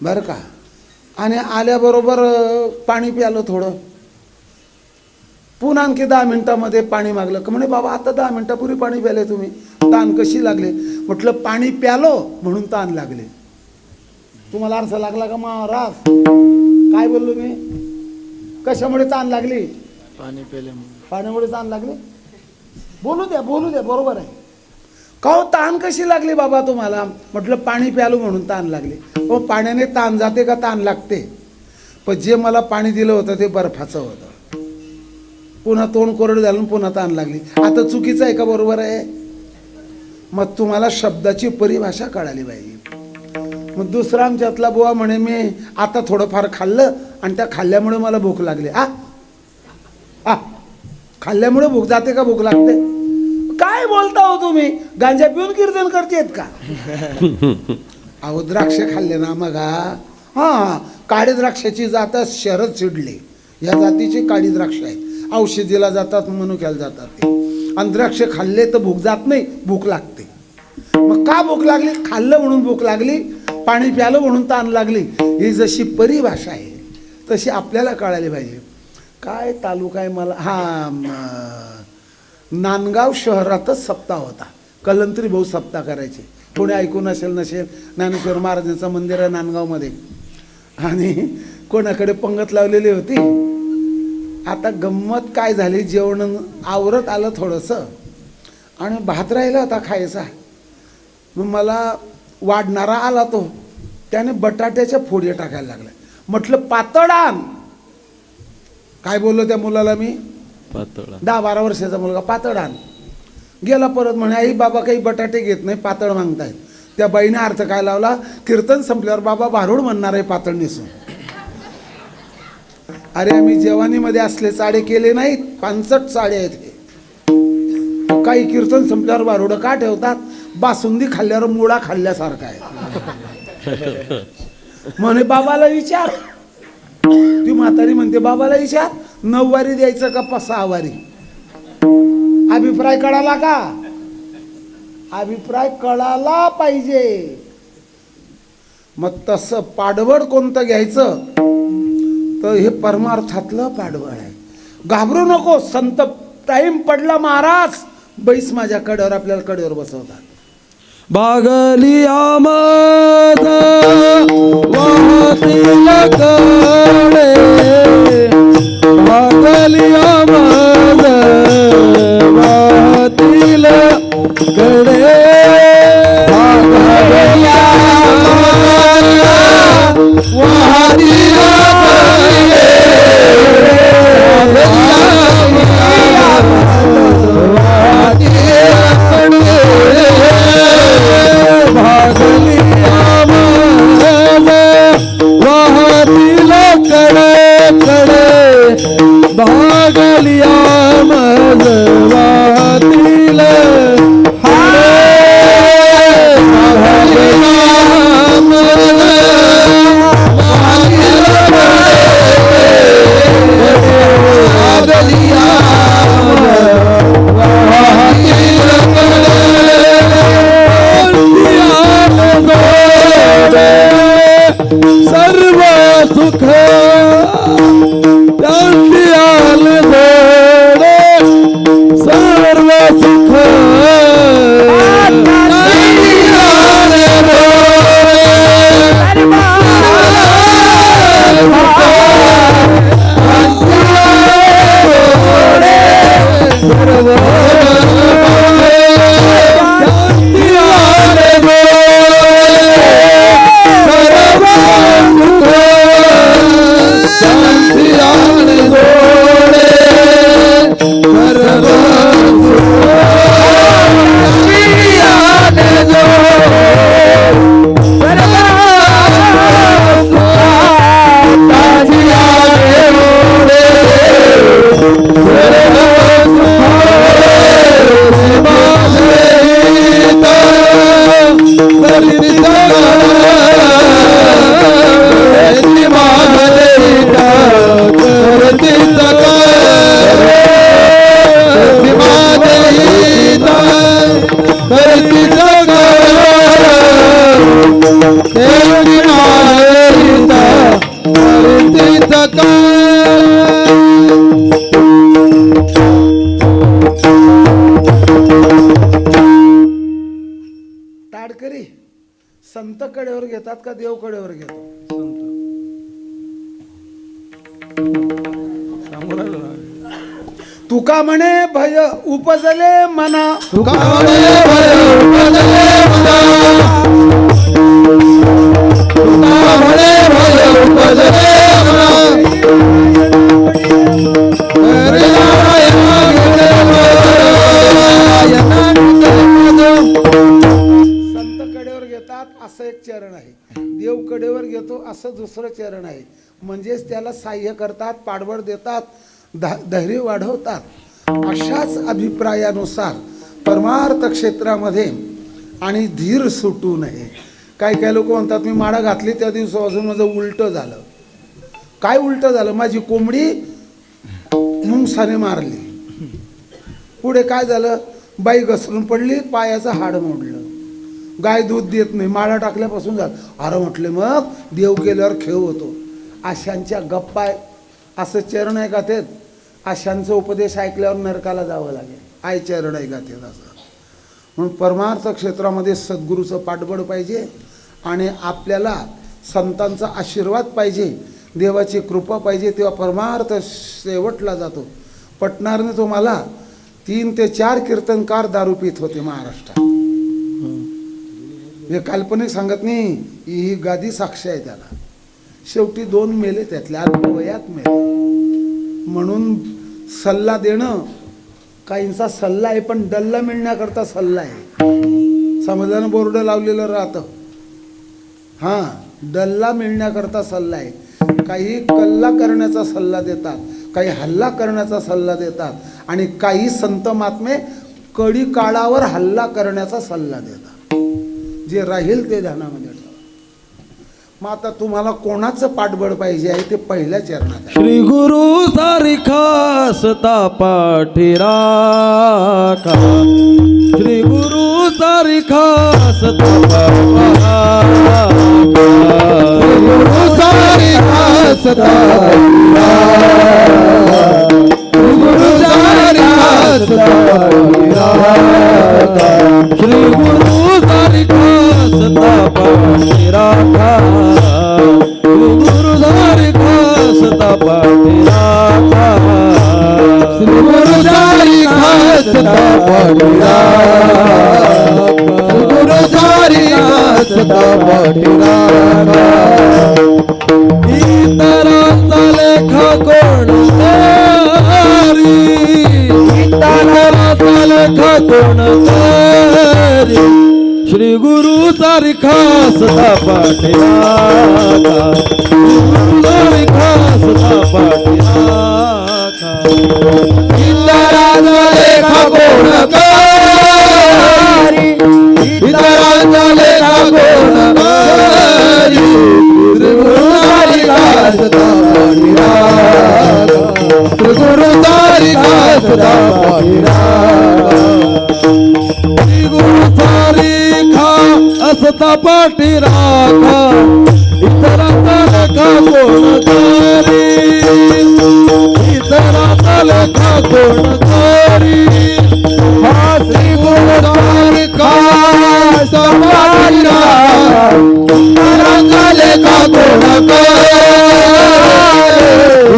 बरं का, आणि आल्याबरोबर पाणी प्यालं थोडं. पुन्हा आणखी 10 मिनिटामध्ये पाणी मागलं का म्हणे बाबा आता 10 मिनिटापूर्वी पाणी प्याले तुम्ही, ताण कशी लागले? म्हटलं पाणी प्यालो म्हणून ताण लागले. तुम्हाला अर्थ लागला का महाराज? काय बोललो मी? कशामुळे ताण लागली? पाणी पेले पाण्यामुळे ताण लागले. बोलू द्या बरोबर आहे. का हो ताण कशी लागली बाबा तुम्हाला? म्हटलं पाणी प्यालो म्हणून ताण लागले. हो पाण्याने ताण जाते का ताण लागते? पण जे मला पाणी दिलं होतं ते बर्फाचं होतं. पुन्हा तोंड कोरडं झालं पुन्हा ताण लागली. आता चुकीचं आहे का बरोबर आहे? मग तुम्हाला शब्दाची परिभाषा कळाली पाहिजे. मग दुसरा आमच्यातला बुवा म्हणे मी आता थोडंफार खाल्लं आणि त्या खाल्ल्यामुळे मला भूक लागली. खाल्ल्यामुळे भूक जाते का भूक लागते? काय बोलता हो तुम्ही? गांजा पिऊन कीर्तन करतेत का? अहो द्राक्ष खाल्ले ना मग. हां काळी द्राक्षाची जातात शरद चिडले या जातीची काळी द्राक्ष आहेत. औषधीला जातात मनुक्याला जातात ते. आणि द्राक्ष खाल्ले तर भूक जात नाही, भूक लागते. मग का भूक लागली? खाल्लं म्हणून भूक लागली, पाणी प्यालं म्हणून ताण लागली. ही जशी परिभाषा आहे तशी आपल्याला कळाली पाहिजे. काय तालुका आहे मला नांदगाव शहरातच सप्ताह होता. कलंत्री भाऊ सप्ताह करायचे. कोणी ऐकून नसेल ज्ञानेश्वर महाराजांचं मंदिर आहे नांदगावमध्ये. आणि कोणाकडे पंगत लावलेली होती. आता गंमत काय झाली, जेवण आवरत आलं थोडंसं आणि भात राहिला होता खायचा. मग मला वाढणारा आला तो, त्याने बटाट्याच्या फोडी टाकायला लागल्या. म्हटलं पातळ आण. काय बोललो त्या मुलाला मी? 10-12 वर्षाचा मुलगा, पातळ आण. गेला परत म्हणे आई बाबा काही बटाटे घेत नाही, पातळ मागतायत. त्या बाईने अर्थ काय लावला, कीर्तन संपल्यावर बाबा भारूड म्हणणार आहे पातळ नेसून. अरे आम्ही जवानीमध्ये असले चाडे केले नाहीत, 65 चाडे आहेत हे. काही कीर्तन संपल्यावर भारूड का ठेवतात? बासुंदी खाल्ल्यावर मुळा खाल्ल्यासारखा आहे. म्हणे बाबाला विचार. ती म्हातारी म्हणते बाबाला विचार 9 वारी द्यायचं का 6 वारी? अभिप्राय कळाला का? अभिप्राय कळाला पाहिजे. मग तसं पाडवड कोणतं घ्यायचं तर हे परमार्थातलं पाडवड आहे. घाबरू नको. संत टाइम पडला महाराज बैस माझ्या कड्यावर, आपल्याला कड्यावर बसवतात. भागली आमद वाहतील कडे, भागली आमद वाहतील कडे, भागली आमद वाहतील भागली आमद वाहतील कडे कडे, भागली आमद वाहतील सर्व सुख त्यांची आल जोडे, ताडकरी संत कडेवर घेतात का देव कडेवर घेतो? तुका म्हणे भय उपजले मना, तुका म्हणे भय उपजले मना, तुका म्हणे भय उपजले मना, अरे संत कडेवर घेतात असं एक चरण आहे, देव कडेवर घेतो असं दुसरं चरण आहे. म्हणजेच त्याला साह्य करतात, पाठबळ देतात, धैर्य वाढवतात. अशाच अभिप्रायानुसार परमार्थ क्षेत्रामध्ये आणि धीर सुटू नये. काही काही लोक म्हणतात मी माळा घातली त्या दिवसापासून माझं उलटं झालं. काय उलटं झालं? माझी कोंबडी मुंगसाने मारली. पुढे काय झालं? बाई घसरून पडली, पायाचं हाड मोडलं. गाय दूध देत नाही, माळा टाकल्यापासून झालं. अरे म्हटले मग देव केल्यावर खेळ होतो. अशांच्या गप्पा असं चरण आहे का ते? अशांचा उपदेश ऐकल्यावर नरकाला जावं लागेल. आय चरण आहे का ते असं? म्हणून परमार्थ क्षेत्रामध्ये सद्गुरूचं पाठबळ पाहिजे आणि आपल्याला संतांचा आशीर्वाद पाहिजे, देवाची कृपा पाहिजे, तेव्हा परमार्थ शेवटला जातो. पटणार तुम्हाला 3 ते 4 कीर्तनकार दारू पित होते महाराष्ट्रात. हे काल्पनिक सांगत नाही, ही गादी साक्ष आहे त्याला. शेवटी 2 मेले, त्यातल्या अल्पवयात मेले. म्हणून सल्ला देणं काहींचा सल्ला आहे, पण डल्ला मिळण्याकरता सल्ला आहे. समजलं? बोर्ड लावलेलं राहतं. हां, डल्ला मिळण्याकरता सल्ला आहे. काही कल्ला करण्याचा सल्ला देतात, काही हल्ला करण्याचा सल्ला देतात आणि काही संत महात्मे कडी काळावर हल्ला करण्याचा सल्ला देतात. जे राहील ते ध्यानामध्ये ठेवा. मग आता तुम्हाला कोणाचं पाठबळ पाहिजे आहे ते पहिल्या चरणात आहे. श्री गुरु सारिखा सता पाठी राखा, श्री गुरु सारिखा सता पाठी राखा, श्री गुरु सारिखा सता पाठी राखा, श्री गुरु सारिखा सता पाठी राखा, श्री गुरु सारिखा सता पाठी राखा, श्री गुरु सारिखा सता पाठी राखा, श्री गुरु सारिखा सता पाठी राखा, श्री गुरु सारिखा सता पाठी राखा. इतरांचा लेखा कोण करी, इतरांचा लेखा कोण करी, श्री गुरु सारिखा सदा पाठी राखा, श्री गुरु सारिखा सदा पाठी राखा. इतरांचा लेखा कोण करी, इतरांचा लेखा कोण करी, श्री गुरु सारिखा सदा पाठी राखा, श्री गुरु सारिखा सदा पाठी राखा. श्री गुरु सारिखा असता पाठी राखा, इतरांचा लेखा कोण करी, इतरांचा लेखा कोण करी. हा श्री गुरु सारिखा असता पाठी राखा, इतरांचा लेखा कोण करी,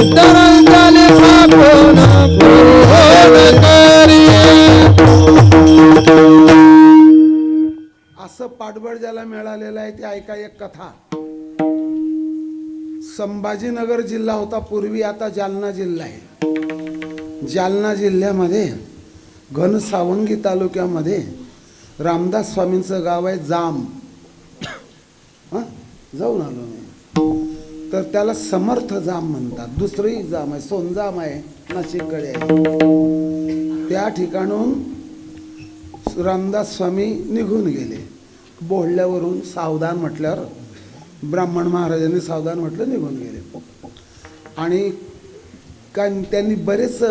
इतरांचा लेखा कोण करी. असं पाठबळ ज्याला मिळालेलं आहे ते ऐका एक कथा. संभाजीनगर जिल्हा होता पूर्वी, आता जालना जिल्हा आहे. जालना जिल्ह्यामध्ये घनसावंगी तालुक्यामध्ये रामदास स्वामींचं गाव आहे जाम. हां, जाऊन आलो मी. तर त्याला समर्थ जाम म्हणतात. दुसरंही जाम आहे, सोनजाम आहे, नाशिककडे आहे. त्या ठिकाणून रामदास स्वामी निघून गेले. बोहल्यावरून सावधान म्हटल्यावर ब्राह्मण महाराजांनी सावधान म्हटलं, निघून गेले. आणि त्यांनी बरेच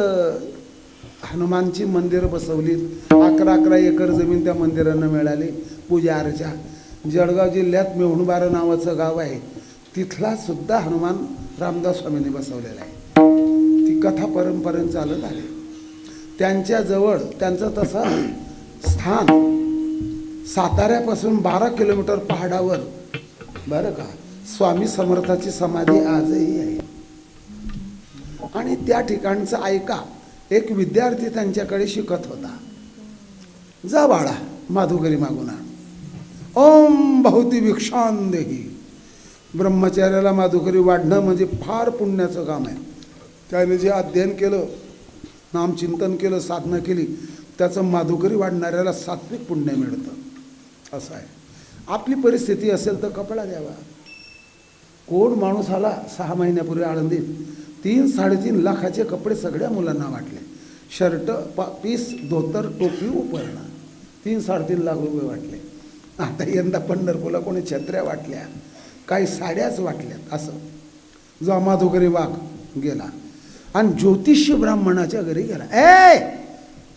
हनुमानची मंदिरं बसवली. 11 एकर जमीन त्या मंदिरांना मिळाली पूजा अर्चा. जळगाव जिल्ह्यात मेहुणबारा नावाचं गाव आहे, तिथला सुद्धा हनुमान रामदास स्वामींनी बसवलेला आहे. ती कथा परंपरेने चालत आली. त्यांच्याजवळ त्यांचं तसं स्थान साताऱ्यापासून 12 किलोमीटर पहाडावर बरं का स्वामी समर्थाची समाधी आजही आहे. आणि त्या ठिकाणचं ऐका, एक विद्यार्थी त्यांच्याकडे शिकत होता. जा बाळा माधुकरी मागून आण. ओम भवती भिक्षां देही. ब्रह्मचार्याला माधुकरी वाढणं म्हणजे फार पुण्याचं काम आहे. त्याने जे अध्ययन केलं, नामचिंतन केलं, साधना केली, त्याचं माधुकरी वाढणाऱ्याला सात्विक पुण्य मिळतं. असं आहे. आपली परिस्थिती असेल तर कपडा द्यावा. कोण माणूस आला 6 महिन्यापूर्वी आळंदीत 3-3.5 लाखाचे कपडे सगळ्या मुलांना वाटले. शर्ट, पीस, धोतर, टोपी, उपरणं 3-3.5 लाख रुपये वाटले. आता यंदा पंढरपूरला कोणी छत्र्या वाटल्या, काही साड्याच वाटल्यात. असं जो माधुकरी वाघ गेला आणि ज्योतिषी ब्राह्मणाच्या घरी गेला.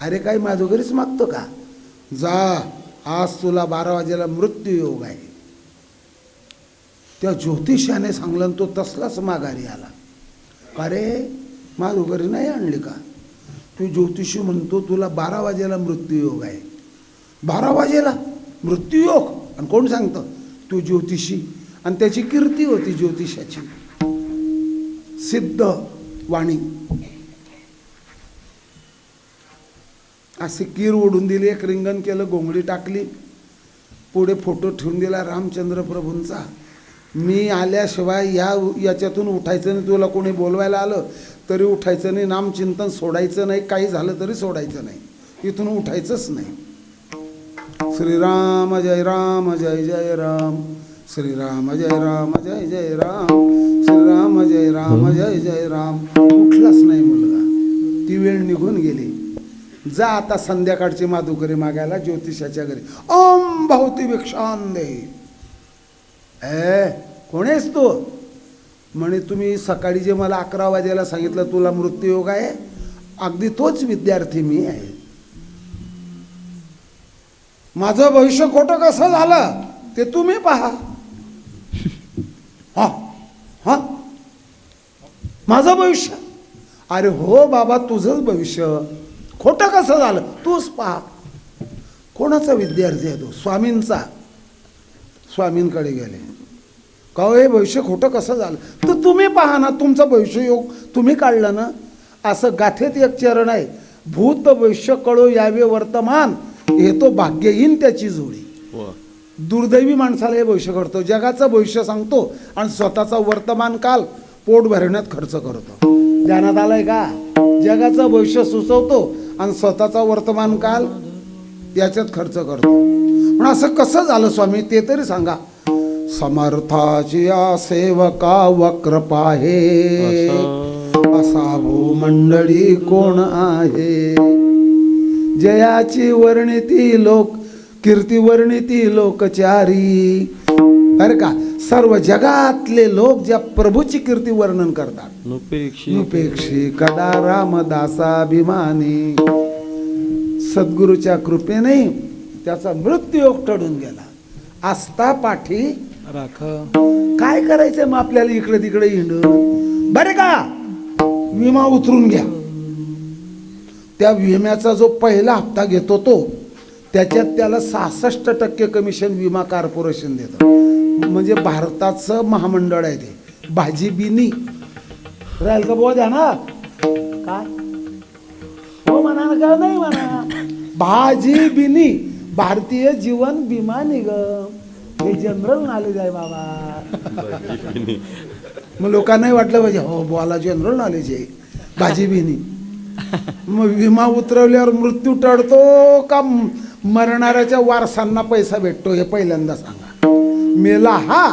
अरे काही माधुकरीच मागतो का? जा, आज तुला 12 वाजेला मृत्यू योग आहे. त्या ज्योतिषाने सांगलं, तो तसलाच माघारी आला. अरे माधुकरी नाही आणली का? तू ज्योतिषी म्हणतो तुला 12 वाजेला मृत्यू योग आहे. 12 वाजेला मृत्यू योग? आणि कोण सांगतं? तू ज्योतिषी. आणि त्याची कीर्ती होती ज्योतिषाची, सिद्ध वाणी. असे कीर ओढून दिली, एक रिंगण केलं, गोंगडी टाकली, पुढे फोटो ठेवून दिला रामचंद्र प्रभूंचा. मी आल्याशिवाय याच्यातून उठायचं नाही. तुला कोणी बोलवायला आलं तरी उठायचं नाही, नामचिंतन सोडायचं नाही, काही झालं तरी सोडायचं नाही, इथून उठायचंच नाही. श्रीराम जय राम जय जय राम, श्रीराम जय राम जय जय राम, श्रीराम जय राम जय जय राम. उठलाच नाही मुलगा. ती वेळ निघून गेली. जा आता संध्याकाळची माधुकरी मागायला ज्योतिषाच्या घरी. ओम भवती भिक्षां देही. कोण आहेस तू? म्हणे तुम्ही सकाळी जे मला 11 वाजेला सांगितलं तुला मृत्यूयोग आहे, अगदी तोच विद्यार्थी मी आहे. माझं भविष्य खोटं कसं झालं ते तुम्ही पहा. हा हा माझं भविष्य? अरे हो बाबा, तुझंच भविष्य खोटं कसं झालं तूच पहा. कोणाचा विद्यार्थी आहे तो? स्वामींचा. स्वामींकडे गेले. का हे भविष्य खोटं कसं झालं? तर तुम्ही पहा ना, तुमचं भविष्ययोग तुम्ही काढलं ना. असं गाथेत एक चरण आहे, भूत भविष्य कळो यावे वर्तमान, हे तो भाग्यहीन त्याची जोडी. दुर्दैवी माणसाला हे भविष्य घडतो. जगाचं भविष्य सांगतो आणि स्वतःचा वर्तमान काल पोट भरण्यात खर्च करतो. ध्यानात आलंय का? जगाचं भविष्य सुचवतो आणि स्वतःचा वर्तमान काल याच्यात खर्च करतो. पण असं कसं झालं स्वामी ते तरी सांगा. समर्थाची या सेवका वक्र पाहे, असा भूमंडळी कोण आहे. जयाची वर्णिती लोक, कीर्ती वर्णिती लोकचारी. बरं का, सर्व जगातले लोक ज्या प्रभूची कीर्ती वर्णन करतात. नुपेक्षी कदा रामदासाभिमानी. सद्गुरूच्या कृपेने त्याचा मृत्यूयोग टळून गेला. आस्था पाठी राख. काय करायचंय मग आपल्याला इकडे तिकडे हिंडून? बरे का, विमा उतरून घ्या. त्या विम्याचा जो पहिला हप्ता घेतो तो, त्याच्यात त्याला 66% कमिशन विमा कॉर्पोरेशन देतं. म्हणजे भारताचं महामंडळ आहे ते. भाजी बिनी राहील का बुवा ध्यानात? काय हो म्हणा का नाही म्हणा? भाजी बिनी भारतीय जीवन विमा निगम, हे जनरल नॉलेज आहे बाबा. मग लोकांनाही वाटलं पाहिजे हो बुवाला जनरल नॉलेज आहे. भाजी बिनी. मग विमा उतरवल्यावर मृत्यू टळतो का मरणाऱ्याच्या वारसांना पैसा भेटतो हे पहिल्यांदा सांगा. मेला हा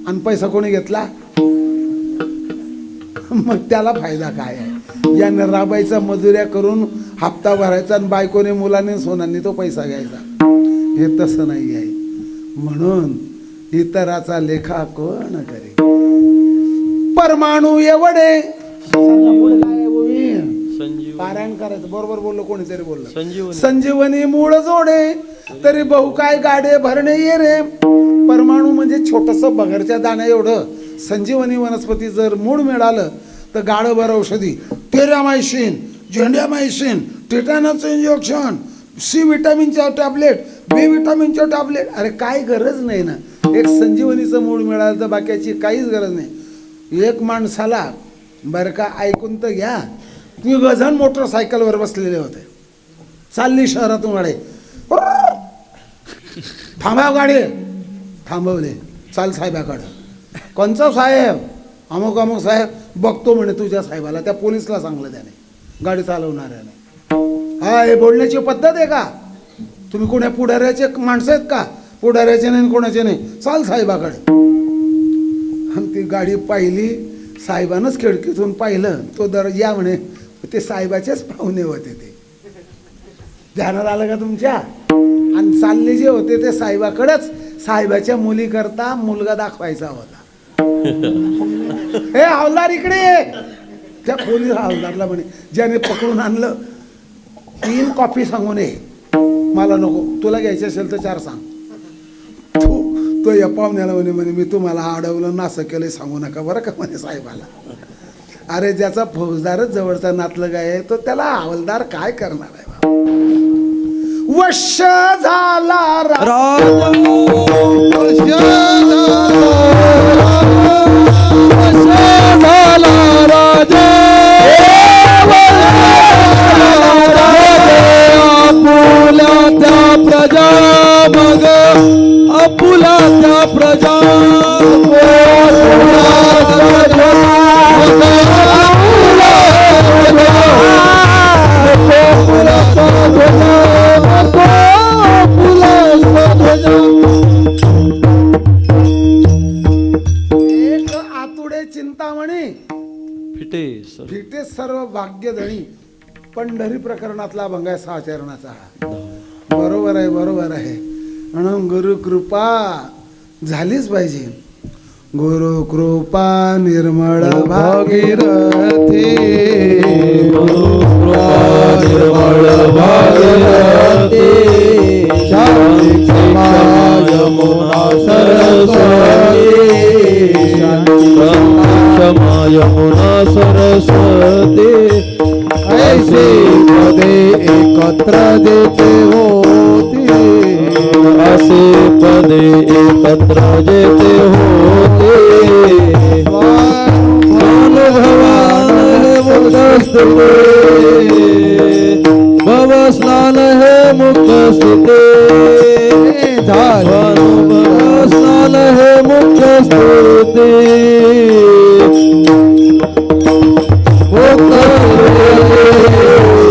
आणि पैसा कोणी घेतला? मग त्याला फायदा काय आहे? यानं राबायचा, मजुऱ्या करून हप्ता भरायचा आणि बायकोने मुलाने सोनांनी तो पैसा घ्यायचा. हे तसं नाही आहे. म्हणून इतराचा लेखा कोण करे. परमाणू एवढे पारायण करायचं. बरोबर बोललो, कोणीतरी बोललं. संजीवनी मूळ जोडे तरी बहु काय गाडे भरणे ये रे. परमाणू म्हणजे छोटस बगरच्या दाण्या एवढं संजीवनी वनस्पती जर मूळ मिळालं तर गाडभर औषधी, टेरामायसिन, झेंड्यामायसिन, टिटॅनसचं इंजेक्शन, सी विटॅमिनच्या टॅबलेट, बी विटॅमिनच्या टॅबलेट, अरे काय गरज नाही ना. एक संजीवनीचं मूळ मिळालं तर बाकीची काहीच गरज नाही. एक माणसाला बरं का ऐकून तर घ्या, 3 जण मोटरसायकलवर बसलेले होते, चालली शहरातून गाडी, थांबा गाडी, थांबवले, चाल साहेबाकडं. कोणचा साहेब? अमुक अमुक साहेब. बघतो म्हणे तुझ्या साहेबाला. त्या पोलिसला सांगलं त्याने, गाडी चालवणाऱ्याने. हा, हे बोलण्याची पद्धत आहे का? तुम्ही कोण्या पुढाऱ्याचे माणसं आहेत का? पुढाऱ्याचे नाही कोणाचे नाही, चाल साहेबाकडे. आणि ती गाडी पाहिली, साहेबानंच खिडकीतून पाहिलं, तो दर या म्हणे. ते साहेबाचेच पाहुणे होते, ते ध्यानात आलं का तुमच्या? आणि चालले जे होते ते साहेबाकडेच, साहेबाच्या मुलीकरता मुलगा दाखवायचा होता. हे हवालदार इकडे ये. त्या पोलीस हवालदारला म्हणे, ज्याने पकडून आणलं, 3 कॉफी सांगून ये. मला नको, तुला घ्यायची असेल तर 4 सांग. तो या पाहुण्याला म्हणे मी तुम्हाला अडवलं, नासं केलं सांगू नका बरं का म्हणे साहेबाला. अरे ज्याचा फौजदारच जवळचा नातलग आहे तो त्याला हवालदार काय करणार आहे? वश झाला प्रजा मग आपुला त्या प्रजा एक आतुडे चिंतामणी फिटे सर्व भाग्यधणी. पंढरी प्रकरणातला अभंग आहे 6 चरणाचा. बरोबर आहे, बरोबर आहे. म्हणून गुरु कृपा झालीच पाहिजे. गुरु कृपा निर्मळ भागीरथी, गुरु कृपा निर्मळ भागीरथी, शांती क्षमा यमुना सरस्वती, शांती क्षमा यमुना सरस्वती. ऐसे पदे एकत्र देते होती, असे पदे एकत्र देते होते. भगवान हे मुक्त भव स्नान हे मुक्त स्थिते, भव स्नान हे मुक्त स्थिते.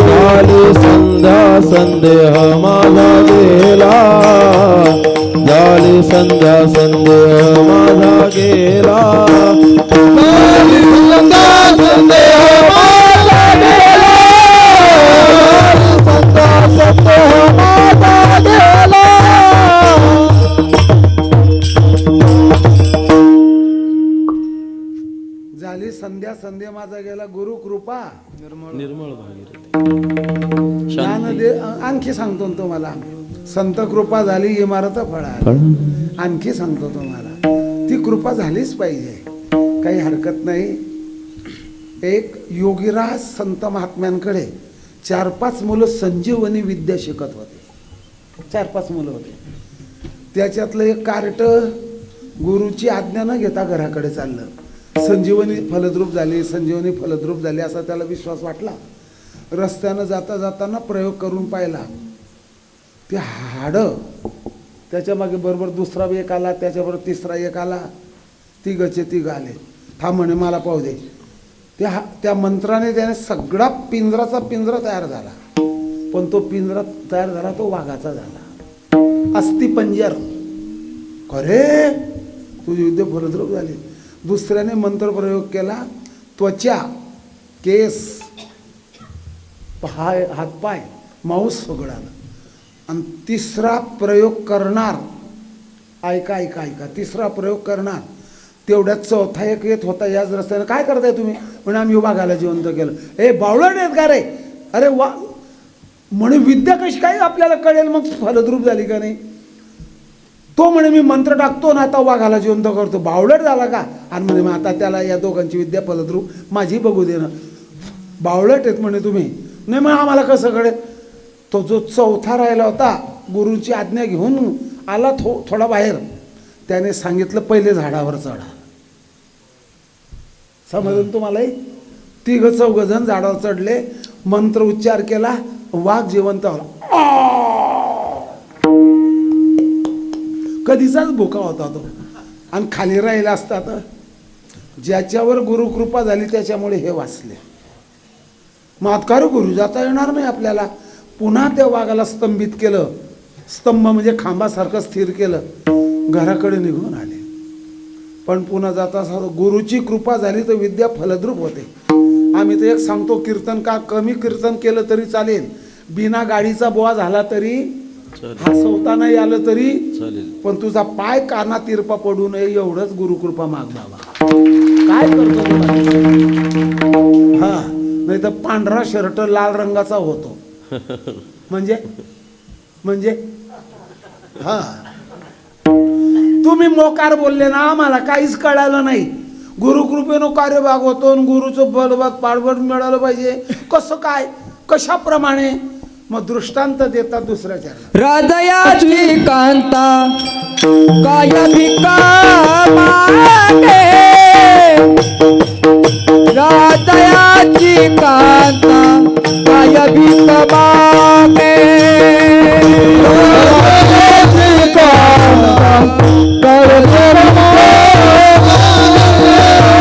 झाली संध्या संदेह माझा गेला, झाली संध्या संदेह माझा गेला, झाली संध्या संदेह माझा गेला, संध्या संदेह माझा गेला. झाली संध्या संध्या माझा गेला. गुरु कृपा निर्मळ भागीरथी, ज्ञानदे. आणखी सांगतो ना तुम्हाला, संत कृपा झाली इमारत फळा. आणखी सांगतो तुम्हाला, ती कृपा झालीच पाहिजे, काही हरकत नाही. एक योगीराज संत महात्म्यांकडे 4-5 मुलं संजीवनी विद्या शिकत होते. 4-5 मुलं होते. त्याच्यातलं एक कार्ट गुरुची आज्ञा न घेता घराकडे चाललं. संजीवनी फलद्रूप झाली, संजीवनी फलद्रूप झाली असा त्याला विश्वास वाटला. रस्त्यानं जाता जाताना प्रयोग करून पाहिला. ते हाडं, त्याच्या मागे बरोबर दुसरा एक आला, त्याच्याबरोबर तिसरा एक आला, तिघचे तिघ आले. थांब म्हणे मला पाहू दे. त्या मंत्राने त्याने सगळा पिंजराचा पिंजरा तयार झाला. पण तो पिंजरा तयार झाला तो वाघाचा झाला. अस्थिपंजर. खरे तुझी विद्या फलद्रूप झाली. दुसऱ्याने मंत्र प्रयोग केला, त्वचा, केस, पाय, हातपाय, मांस सगळं आलं. आणि तिसरा प्रयोग करणार, ऐका ऐका ऐका, तिसरा प्रयोग करणार तेवढ्यात चौथा एक येत होता याच रस्त्याने. काय करताय तुम्ही? म्हणे आम्ही वाघाला जिवंत केलं. ए बावळट आहेत का रे? अरे वा, म्हणे विद्या कशी काय आपल्याला कळेल मग फलद्रूप झाली का नाही? तो म्हणे मी मंत्र टाकतो ना आता वाघाला जिवंत करतो. बावळट झाला का? आणि म्हणे मग आता त्याला या दोघांची विद्या फलद्रूप माझी बघू दे ना. बावळट आहेत म्हणे तुम्ही. नाही मग आम्हाला कसं कळेल? तो जो चौथा राहिला होता गुरुची आज्ञा घेऊन आला थोडा बाहेर. त्याने सांगितलं पहिले झाडावर चढा. समजलं तुम्हालाही? 3-4 जण झाडावर चढले, मंत्र उच्चार केला, वाघ जिवंत झाला. कधीचाच भुका होता तो. आणि खाली राहिला असता तर ज्याच्यावर गुरुकृपा झाली त्याच्यामुळे हे वाचले. मातकार गुरु जाता येणार नाही आपल्याला. पुन्हा त्या वाघाला स्तंभित केलं. स्तंभ म्हणजे खांबासारखं स्थिर केलं. घराकडे निघून आले. पण पुन्हा जाता गुरुची कृपा झाली तर विद्या फलद्रूप होते. आम्ही तर एक सांगतो, कीर्तन का कमी कीर्तन केलं तरी चालेल, बिना गाडीचा बोवा झाला तरी, हसवता नाही आलं तरी चालेल, पण तुझा पाय काना तिरपा पडू नये एवढंच गुरुकृपा माग बाबा. काय करतो हा? नाही तर पांढरा शर्ट लाल रंगाचा होतो. म्हणजे हा तुम्ही मोकार बोलले ना, आम्हाला काहीच कळालं नाही. गुरुकृपेनं कार्यभाग होतो आणि गुरुचं बलबत पाडबड मिळालं पाहिजे. कसं काय, कशाप्रमाणे? मग दृष्टांत देतात दुसऱ्या चरणात. हृदयाची कांता काय भिका मागे, हृदयाची कांता काय भिका मागे, हृदयाची कांता काय भिका मागे.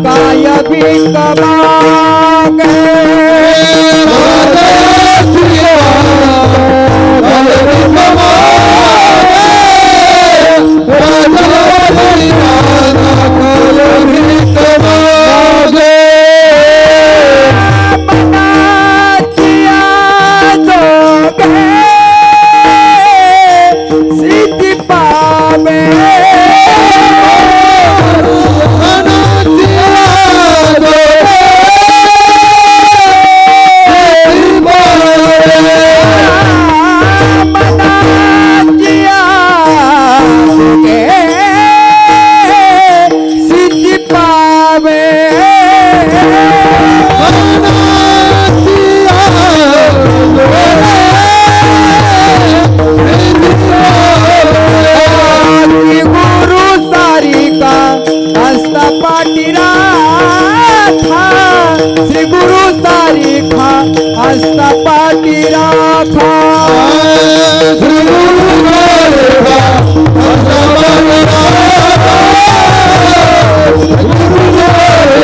काय भीक मागे, सिद्धि पावे श्री गुरु तारीखा हस्ता पाटी राखा, श्री गुरु तारीखा हस्ता पाटी राखा, श्री गुरु तारीखा हस्ता पाटी राखा.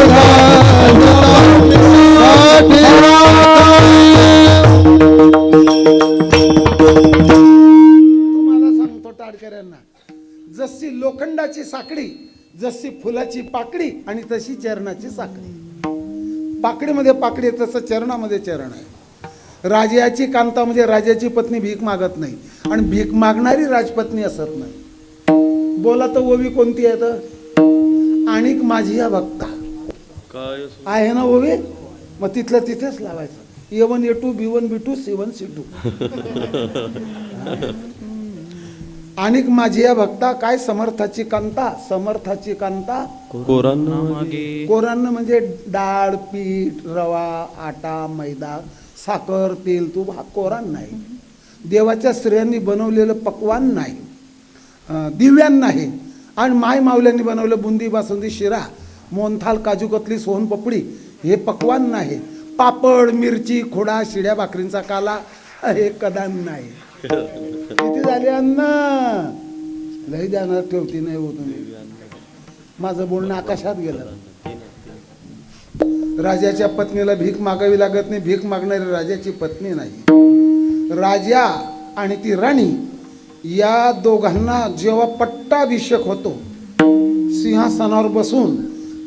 तुम्हाला सांगतो टाळकऱ्यांना, जशी लोखंडाची साखळी, जशी फुलाची पाकळी आणि तशी चरणाची साखळी. पाकडीमध्ये पाकडी आहे तसं चरणामध्ये चरण आहे. राजाची कांता म्हणजे राजाची पत्नी भीक मागत नाही आणि भीक मागणारी राजपत्नी असत नाही. बोला तर ओवी कोणती आहे तर? आणिक माझी या भक्ता काय आहे ना ओवी, मग तिथलं तिथेच लावायचं. A1 A2 B1 B2 C1 C2. आणिक माझी या भक्ता काय समर्थाची कांता, समर्थाची कांता कोरांना मागे, कोरांना म्हणजे डाळ, पीठ, रवा, आटा, मैदा, साखर, तेल, तूप हा कोरान नाही. देवाच्या स्त्रियांनी बनवलेलं पक्वान नाही, दिव्यान नाही. आणि माय मावल्यांनी बनवलं बुंदी, बासुंदी, शिरा, मोहनथाल, काजू कतली, सोनपपडी हे पक्वान नाही. पापड, मिरची, खोडा, शिड्या भाकरींचा काला हे कदान नाही. किती झाले अन्न? लई जाणार ठेवती नाही हो तुम्ही. माझं बोलणं आकाशात गेलं. राजाच्या पत्नीला भीक मागावी लागत नाही. भीक मागणारी राजाची पत्नी नाही. राजा आणि ती राणी या दोघांना जेव्हा पट्टाभिषेक होतो, सिंहासनावर बसून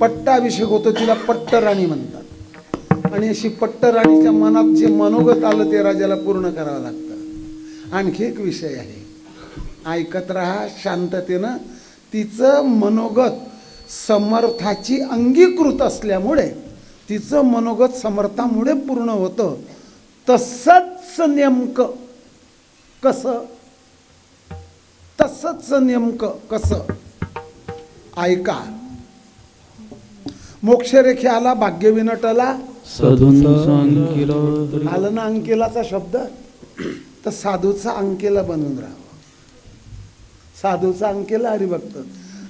पट्टाभिषेक होतो, तिला पट्ट राणी म्हणतात. आणि अशी पट्ट राणीच्या मनात जे मनोगत आलं ते राजाला पूर्ण करावं लागतं. आणखी एक विषय आहे, ऐकत राहा शांततेनं. तिचं मनोगत समर्थाची अंगीकृत असल्यामुळे तिचं मनोगत समर्थामुळे पूर्ण होतं. तसंच नेमकं कसं, तसंच नेमकं कसं ऐका. मोक्षरेखे आला भाग्यविनटला, साधूंचा अंकिला आलं ना अंकिलाचा शब्द, तर साधूचा अंकेला बनून राहावं. साधूचा अंकेला हरिभक्त.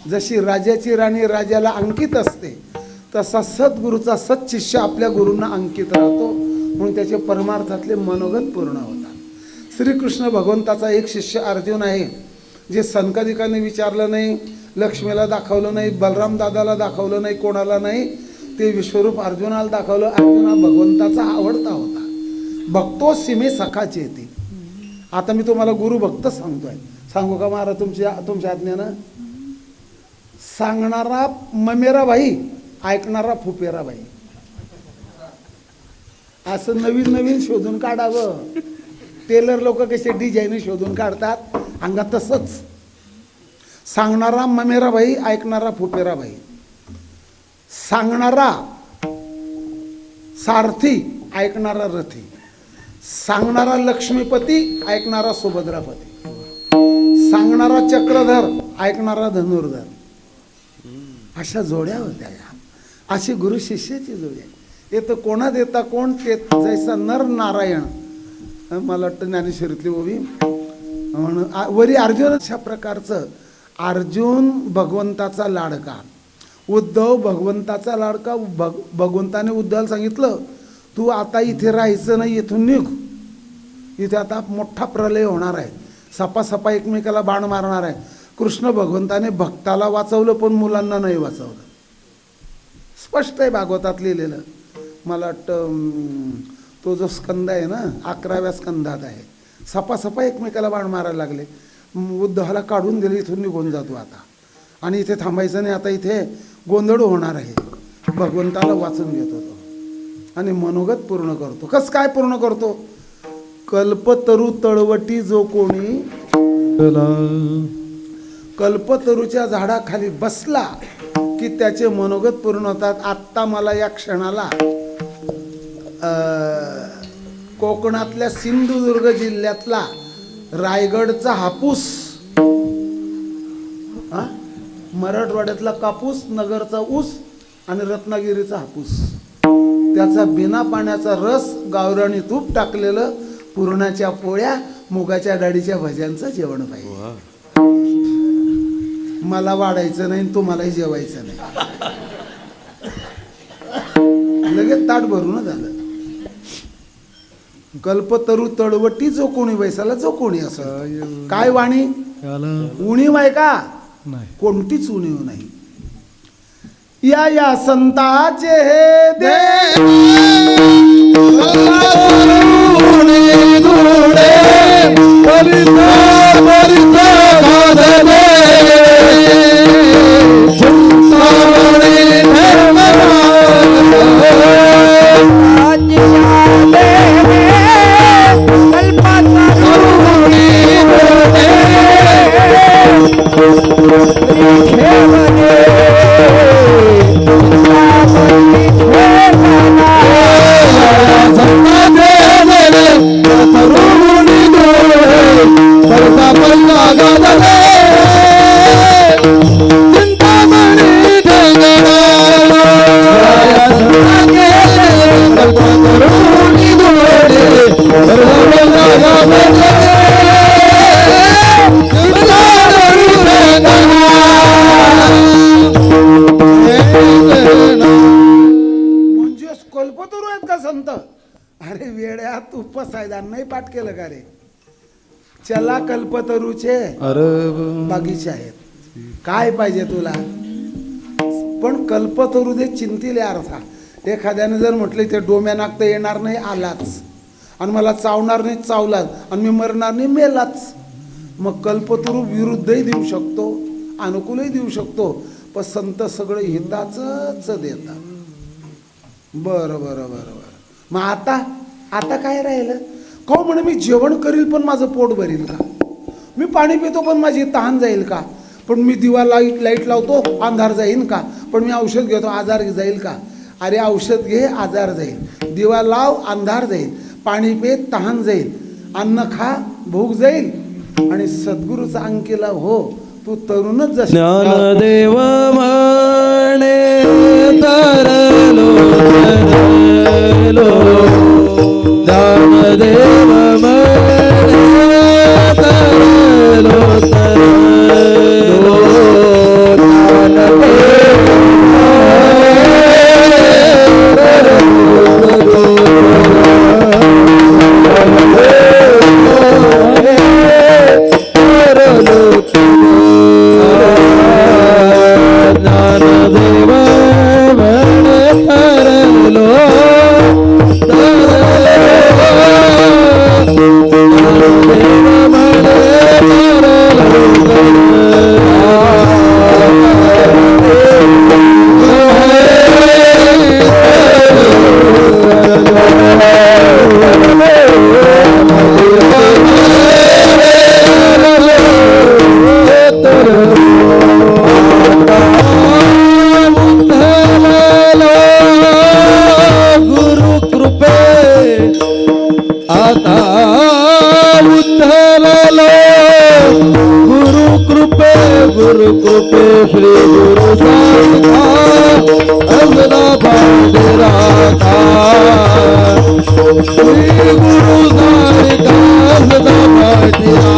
जशी राजाची राणी राजाला अंकित असते, तसा सद्गुरूचा सत्शिष्य आपल्या गुरूंना अंकित राहतो, म्हणून त्याचे परमार्थातले मनोगत पूर्ण होतात. श्रीकृष्ण भगवंताचा एक शिष्य अर्जुन आहे, जे सनकादिकांनी विचारलं नाही, लक्ष्मीला दाखवलं नाही, बलराम दादाला दाखवलं नाही, कोणाला नाही, ते विश्वरूप अर्जुनाला दाखवलं. अर्जुन हा भगवंताचा आवडता होता. भक्तो सीमे सखाचे येते. आता मी तुम्हाला गुरुभक्त सांगतोय, सांगू का महाराज तुमच्या आज्ञानं? सांगणारा ममेरा बाई, ऐकणारा फुपेरा बाई. असं नवीन नवीन शोधून काढावं. टेलर लोक कसे डिझाईन शोधून काढतात, अंगात तसंच. सांगणारा ममेरा बाई, ऐकणारा फुपेरा बाई. सांगणारा सारथी, ऐकणारा रथी. सांगणारा लक्ष्मीपती, ऐकणारा सुभद्रापती. सांगणारा चक्रधर, ऐकणारा धनुर्धर. अशा जोड्या होत्या या. अशी गुरु शिष्याची जोडी आहे. येतं कोणात येता कोण ते जैसा नर नारायण. मला वाटतं ज्ञानेश्वरीतली ओवी म्हणून वरी अर्जुन. अशा प्रकारचं अर्जुन भगवंताचा लाडका, उद्धव भगवंताचा लाडका. भगवंताने उद्धवाला सांगितलं, तू आता इथे राहायचं नाही, इथून निघ. इथे आता मोठा प्रलय होणार आहे, सपासपा एकमेकाला बाण मारणार आहे. कृष्ण भगवंताने भक्ताला वाचवलं, पण मुलांना नाही वाचवलं. स्पष्ट आहे भागवतात लिहिलेलं. मला वाटतं तो जो स्कंद आहे ना, 11व्या स्कंदात आहे. सपासपा एकमेकाला बाण मारायला लागले. उद्धवाला काढून दिले, इथून निघून जातो आता, आणि इथे थांबायचं नाही, आता इथे गोंधळ होणार आहे. भगवंताला वाचून घेतो तो आणि मनोगत पूर्ण करतो. कसं काय पूर्ण करतो? कल्पतरू तळवटी जो कोणी कल्पतरूच्या झाडाखाली बसला की त्याचे मनोगत पूर्ण होतात. आत्ता मला या क्षणाला कोकणातल्या सिंधुदुर्ग जिल्ह्यातला रायगडचा हापूस, मराठवाड्यातला कापूस, नगरचा ऊस आणि रत्नागिरीचा हापूस, त्याचा बिना पाण्याचा रस, गावरानी तूप टाकलेलं, पुरणाच्या पोळ्या, मुगाच्या डाळीच्या भज्यांचं जेवण पाहिजे. मला वाढायचं नाही, तुम्हालाही जेवायचं नाही. लगेच ताट भरून झालं. कल्पतरू तळवटी जो कोणी बैसाला, जो कोणी असं. काय वाणी? उणीव आहे का? कोणतीच उणीव नाही. या संताचे हे दे कल्पतरू आहेत का संत? अरे वेड्या, तू पसायदान नाही पाठ केलं का रे? चला कल्पतरूचे बागीचे आहेत. काय पाहिजे तुला? पण कल्पतरू दे चिंतिले अर्था. एखाद्याने जर म्हटलं ते डोम्या नागता येणार नाही, आलाच, आणि मला चावणार नाही, चावलाच, आणि मी मरणार नाही, मेलाच. मग कल्पतरू विरुद्धही देऊ शकतो, अनुकूलही देऊ शकतो, पण संत सगळं हिताच देतात. बरं बरं बरं बरं. मग आता काय राहिलं? का म्हणे मी जेवण करील पण माझं पोट भरील का? मी पाणी पितो पण माझी तहान जाईल का? पण मी दिवा लाईट लावतो अंधार जाईल का? पण मी औषध घेतो आजार जाईल का? अरे औषध घे आजार जाईल, दिवा लाव अंधार जाईल, पाणी पे तहान जाईल, अन्न खा भूक जाईल. आणि सद्गुरूचा अंकेला हो तू तरुणच जसा ज्ञानदेव म्हणे तरलो ज्ञानदेव म्हणे तरलो गुरु कृपे श्री गुरु सारखा असला पांढरा श्री गुरु सारखा असला पांढरा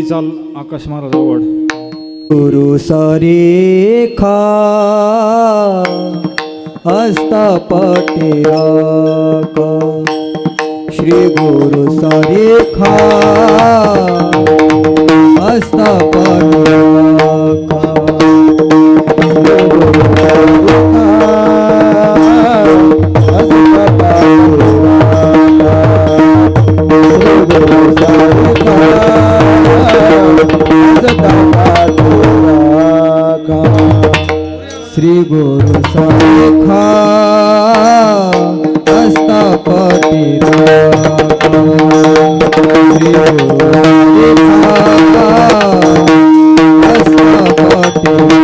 चाल आकाश महाराज आवड. गुरु सरेखा हस्ता पटेराका श्री गुरु सरेखा हस्ता पटेराका श्री गुरु सरेखा हस्ता पटेराका श्री गुरु सरेखा हस्ता पटेराका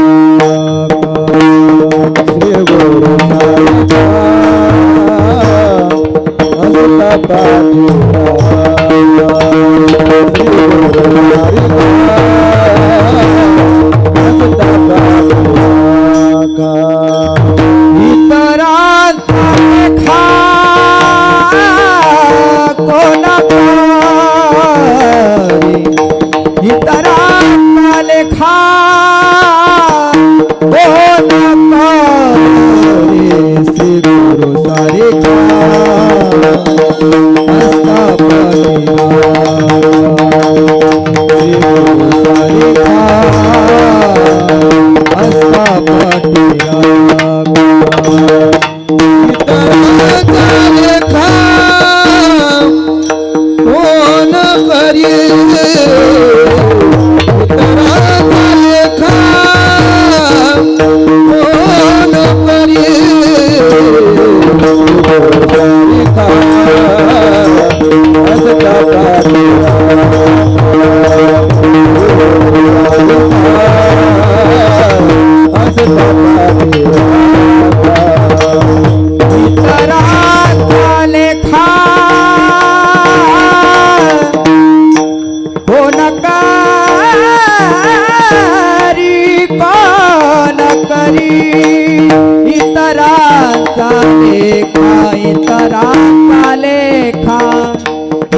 लेखा इतरांचा लेखा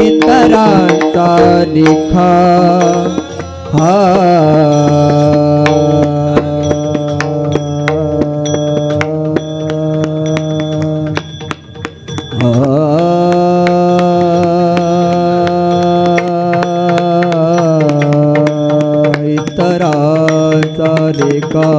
इतरांचा लेखा इतरांचा लेखा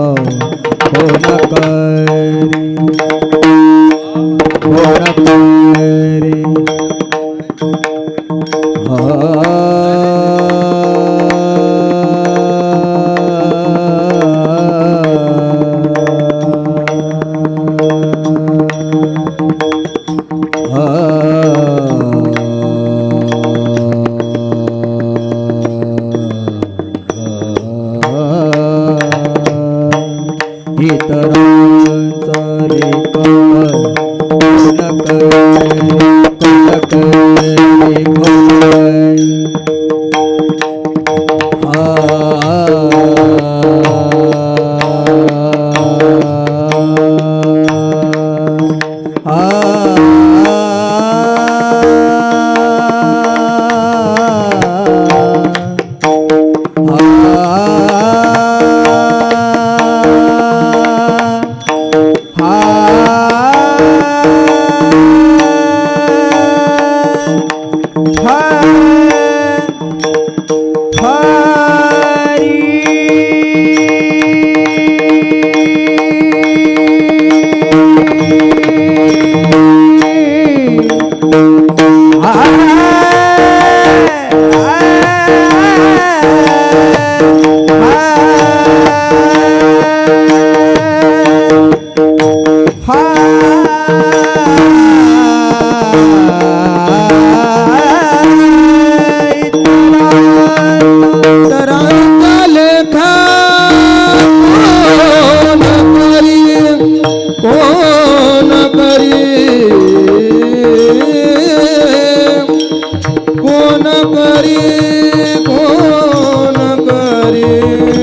कोण करी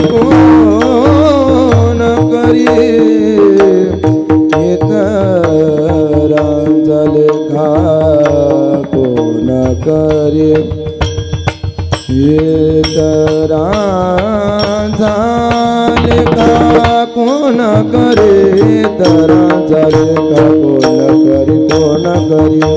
कोण करी इतरांचा लेखा कोण करी कोण करी कोण करे तरांचा लेखा कोण करी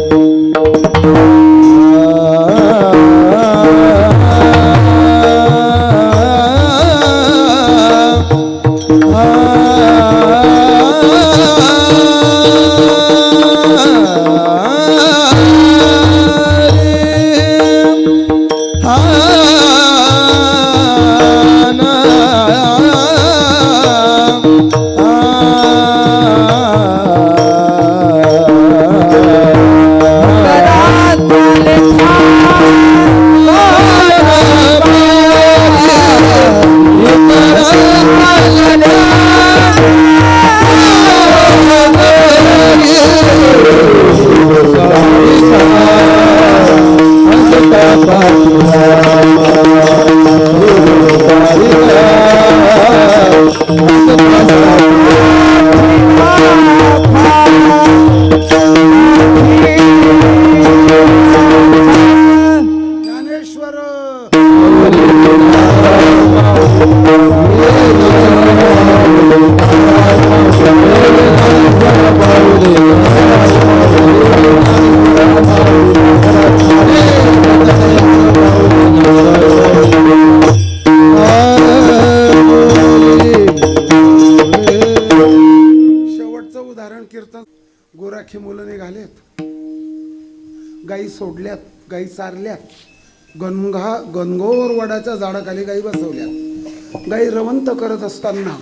गोराखी मुलं निघालेत, गाई सोडल्यात, गाई चारल्यात, गणगोर वडाच्या झाडाखाली गाई बसवल्यात. गाई रवंत करत असताना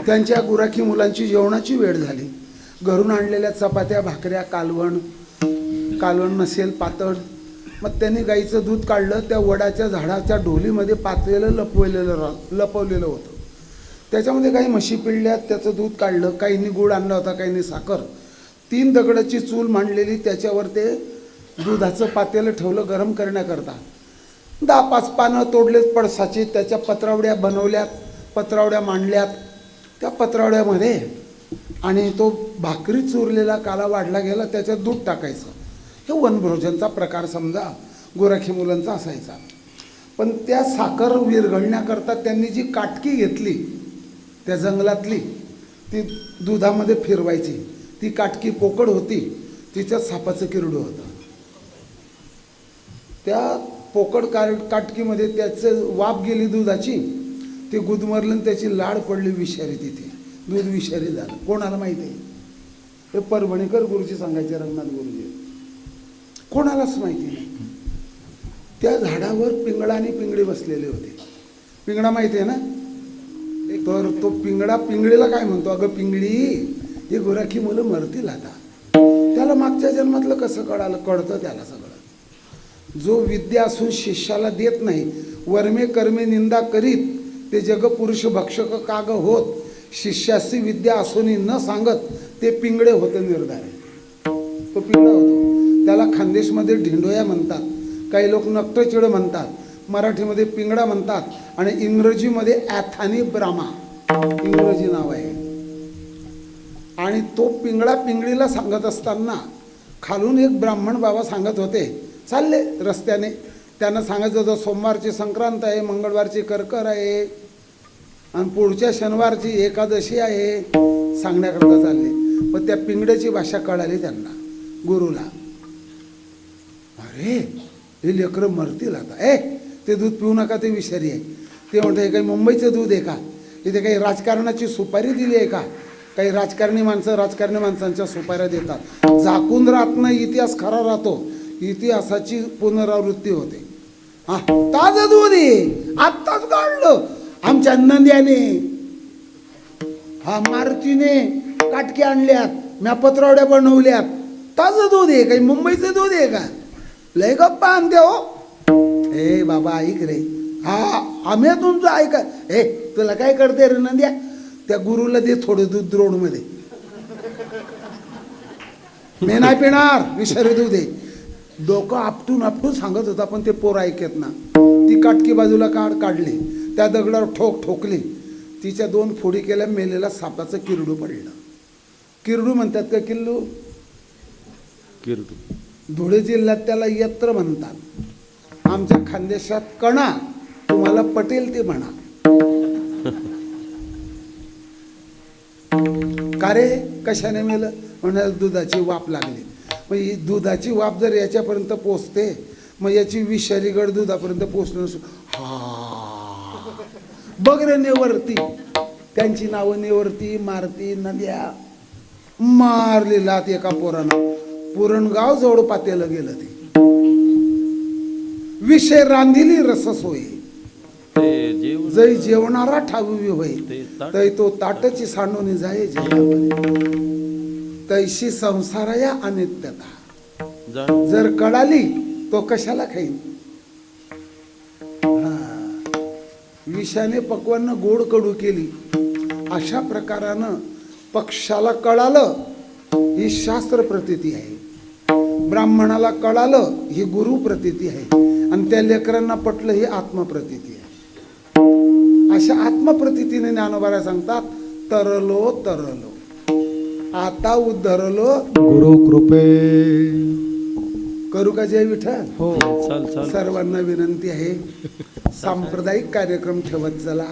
त्यांच्या गुराखी मुलांची जेवणाची वेळ झाली. घरून आणलेल्या चपात्या भाकऱ्या कालवण नसेल पातळ, मग त्यांनी गाईचं दूध काढलं, त्या वडाच्या झाडाच्या ढोलीमध्ये पातळेलं लपवलेलं होतं. त्याच्यामध्ये काही म्हशी पिळल्यात, त्याचं दूध काढलं, काहींनी गुळ आणला होता, काहींनी साखर, 3 दगडाची चूल मांडलेली, त्याच्यावर ते दुधाचं पातेलं ठेवलं गरम करण्याकरता. 10-5 पानं तोडलेत पळसाची, त्याच्या पत्रावड्या बनवल्यात, पत्रावड्या मांडल्यात. त्या पत्रावड्यामध्ये आणि तो भाकरी चुरलेला काला वाढला गेला, त्याच्यात दूध टाकायचं. हे वनभोजनचा प्रकार समजा गोरखी मुलांचा असायचा. पण त्या साखर विरघळण्याकरता त्यांनी जी काटकी घेतली त्या जंगलातली, ती दुधामध्ये फिरवायची. ती काटकी पोकळ होती, तिच्यात सापाचं किरडू होतं. त्या पोकळ काटकीमध्ये त्याचं वाफ गेली दुधाची, ते गुदमरलं आणि त्याची लाड पडली विषारी. तिथे दूध विषारी झालं. कोणाला माहिती आहे? हे परभणीकर गुरुजी सांगायचे, रंगनाथ गुरुजी. कोणालाच माहिती नाही. त्या झाडावर पिंगळा आणि पिंगळी बसलेले होते. पिंगळा माहिती आहे ना? तर तो पिंगळा पिंगळीला काय म्हणतो, अगं पिंगळी, ही गोरखी मुलं मरतील आता. त्याला मागच्या जन्मातलं कसं कळालं? कळतं त्याला सगळं. जो विद्या असून शिष्याला देत नाही, वर्मे कर्मे निंदा करीत, ते जग पुरुष भक्षक काग होत. शिष्याची विद्या असूनही न सांगत, ते पिंगळे होते निर्धारे. तो पिंगळा होतो. त्याला खानदेशमध्ये ढिंडोया म्हणतात, काही लोक नक्टचिड म्हणतात, मराठीमध्ये पिंगळा म्हणतात, आणि इंग्रजीमध्ये ॲथानी ब्रामा इंग्रजी नाव आहे. आणि तो पिंगळा पिंगळीला सांगत असताना खालून एक ब्राह्मण बाबा सांगत होते, चालले रस्त्याने. त्यांना सांगायचं होतं सोमवारची संक्रांत आहे, मंगळवारची करकर आहे, आणि पुढच्या शनिवारची एकादशी आहे, सांगण्याकरता चालले. पण त्या पिंगड्याची भाषा कळाली त्यांना, गुरुला. अरे हे लेकरं मरतील आता. ते दूध पिऊ नका, ते विषारी आहे. ते म्हणतं हे काही मुंबईचं दूध आहे का? इथे काही राजकारणाची सुपारी दिली आहे का? काही राजकारणी माणसं राजकारणी माणसांच्या सुपाऱ्या देतात. झाकून राहत नाही, इतिहास खरा राहतो. इतिहासाची पुनरावृत्ती होते. हा, ताजं दूध आहे, आत्ताच काढलं आमच्या नंद्याने, हा मारुतीने काटके आणल्यात, म्या पत्रवड्या बनवल्यात. ताजं दूध आहे, काही मुंबईचं दूध आहे का? लय गप्पा आणते हो. ए बाबा ऐक रे, हा आम्ही तुमचं ऐका. तुला काय करते रे नंद्या? त्या गुरुला दे थोडं दूध रोडमध्ये. मी नाही पिणार, विषारी दूध आहे. डोकं आपटून आपटून सांगत होता, पण ते पोर ऐकत ना. ती काटकी बाजूला काढली, त्या दगडावर ठोकली. तिच्या 2 फोडी केल्या, मेलेला सापाचं किरडू पडलं. किरडू म्हणतात का किल्लू? किरडू. धुळे जिल्ह्यात त्याला यत्र म्हणतात. आमच्या खानदेशात कणा. तुम्हाला पटेल ते म्हणा. का रे, कशाने मेलं? म्हणाल दुधाची वाफ लागली. मग ही दुधाची वाफ जर याच्यापर्यंत पोचते, मग याची विषारी गड दुधापर्यंत पोचणं. हा बघ रे, नेवरती. त्यांची नावं नेवरती, मारती, नद्या. मारलेलात एका पोरानं. पुरणगाव जवळ पातेलं गेलं. ते विषय रांधिली रस सोयी, जै जेवणारा ठावी होय, तै तो ताटची सांडून जाय जेवावरी. तैशी संसाराया अनित्यता जर कळाली, तो कशाला खाईन? विषाने पक्वांना गोड कडू केली. अशा प्रकारानं पक्षाला कळालं, ही शास्त्र प्रतीती आहे. ब्राह्मणाला कळालं, ही गुरु प्रतीती आहे. आणि त्या लेकरांना पटलं, ही आत्मप्रतीती आहे. अशा आत्मप्रतीतीने ज्ञानोबाला सांगतात, तरलो तरलो आता उद्धरलो गुरु कृपे. करू का जय विठ्ठल? हो, चाल. सर्वांना विनंती आहे, सांप्रदायिक कार्यक्रम ठेवत चला.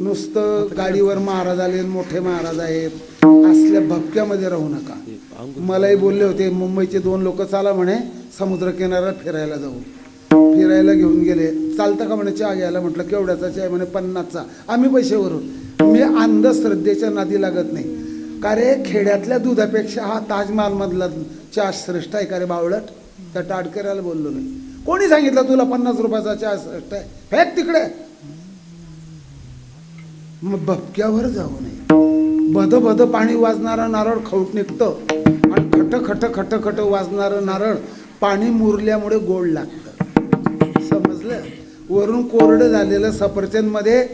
नुसतं गाडीवर महाराज आले, मोठे महाराज आहेत, असल्या भपक्यामध्ये राहू नका. मलाही बोलले होते, मुंबईचे 2 लोक चाला म्हणे समुद्र किनाऱ्याला फिरायला जाऊ. फिरायला घेऊन गेले. चालतं का म्हणे चहा घ्यायला? म्हटलं केवढ्याचा चहा? म्हणे 50चा. आम्ही पैसे भरून. मी अंधश्रद्धेच्या नादी लागत नाही. का रे, खेड्यातल्या दुधापेक्षा हा ताजमहालमधला चहा श्रेष्ठ आहे का रे बावळट? त्या टाडकऱ्याला बोललो नाही. कोणी सांगितलं तुला 50 रुपयाचा चहा श्रेष्ठ आहे? फेक तिकडे. मग भपक्यावर जाऊ नये. बद बद पाणी वाजणारा नारळ खवट निघतं, आणि खट खट खट खट वाजणारं नारळ पाणी मुरल्यामुळे गोड लागतं. समजलं? वरून कोरडं झालेलं सफरचंदमध्ये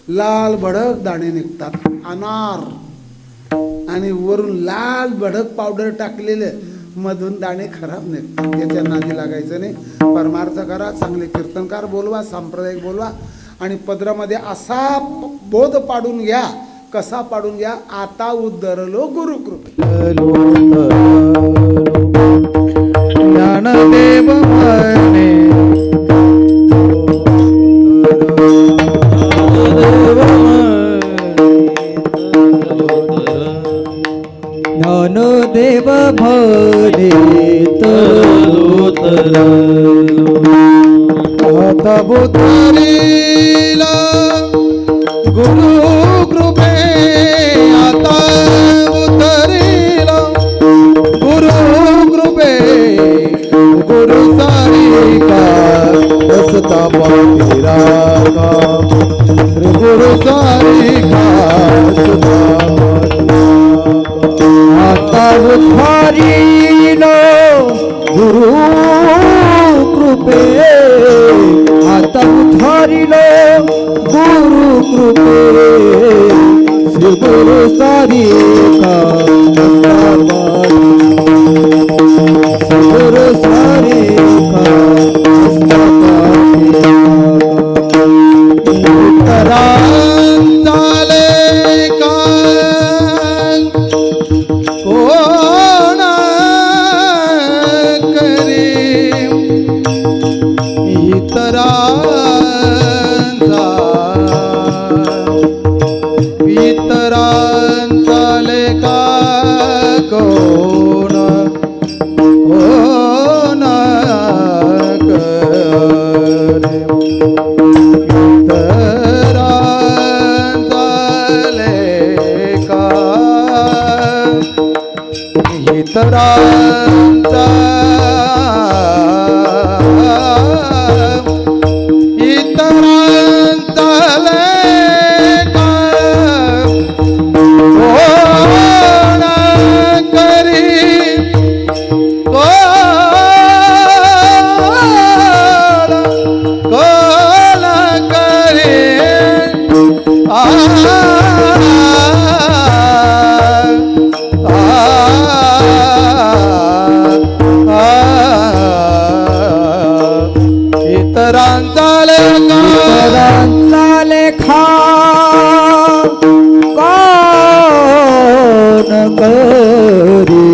लाल भडक दाणे निघतात, अनार. आणि वरून लाल भडक पावडर टाकलेले मधून दाणे खराब निघतात. त्याच्या नादी लागायचं नाही. परमार्थ करा, चांगले कीर्तनकार बोलवा, सांप्रदायिक बोलवा, आणि पदरामध्ये असा बोध पाडून घ्या कसा पाडून घ्या. आता उद्धरलो गुरुकृपे. ज्ञानदेव म्हणे ज्ञानदेव म्हणे तरोतर आता बुद्धरीला गुरु कृपे आता बुद्धरीला गुरु कृपे गुरु सारिका रसता पाटीरा श्री गुरु सारिका रसता आता बुद्धरीला गुरु कृपे आता उद्धारिलो गुरु कृपे श्री गुरु सारिका श्री गुरु सारिका उत्तरांचाले कान कोण करी इतरांचा लेखा कोण कोण करे इतरांचा लेखा इतरांचा इतरांचा लेखा कोण करी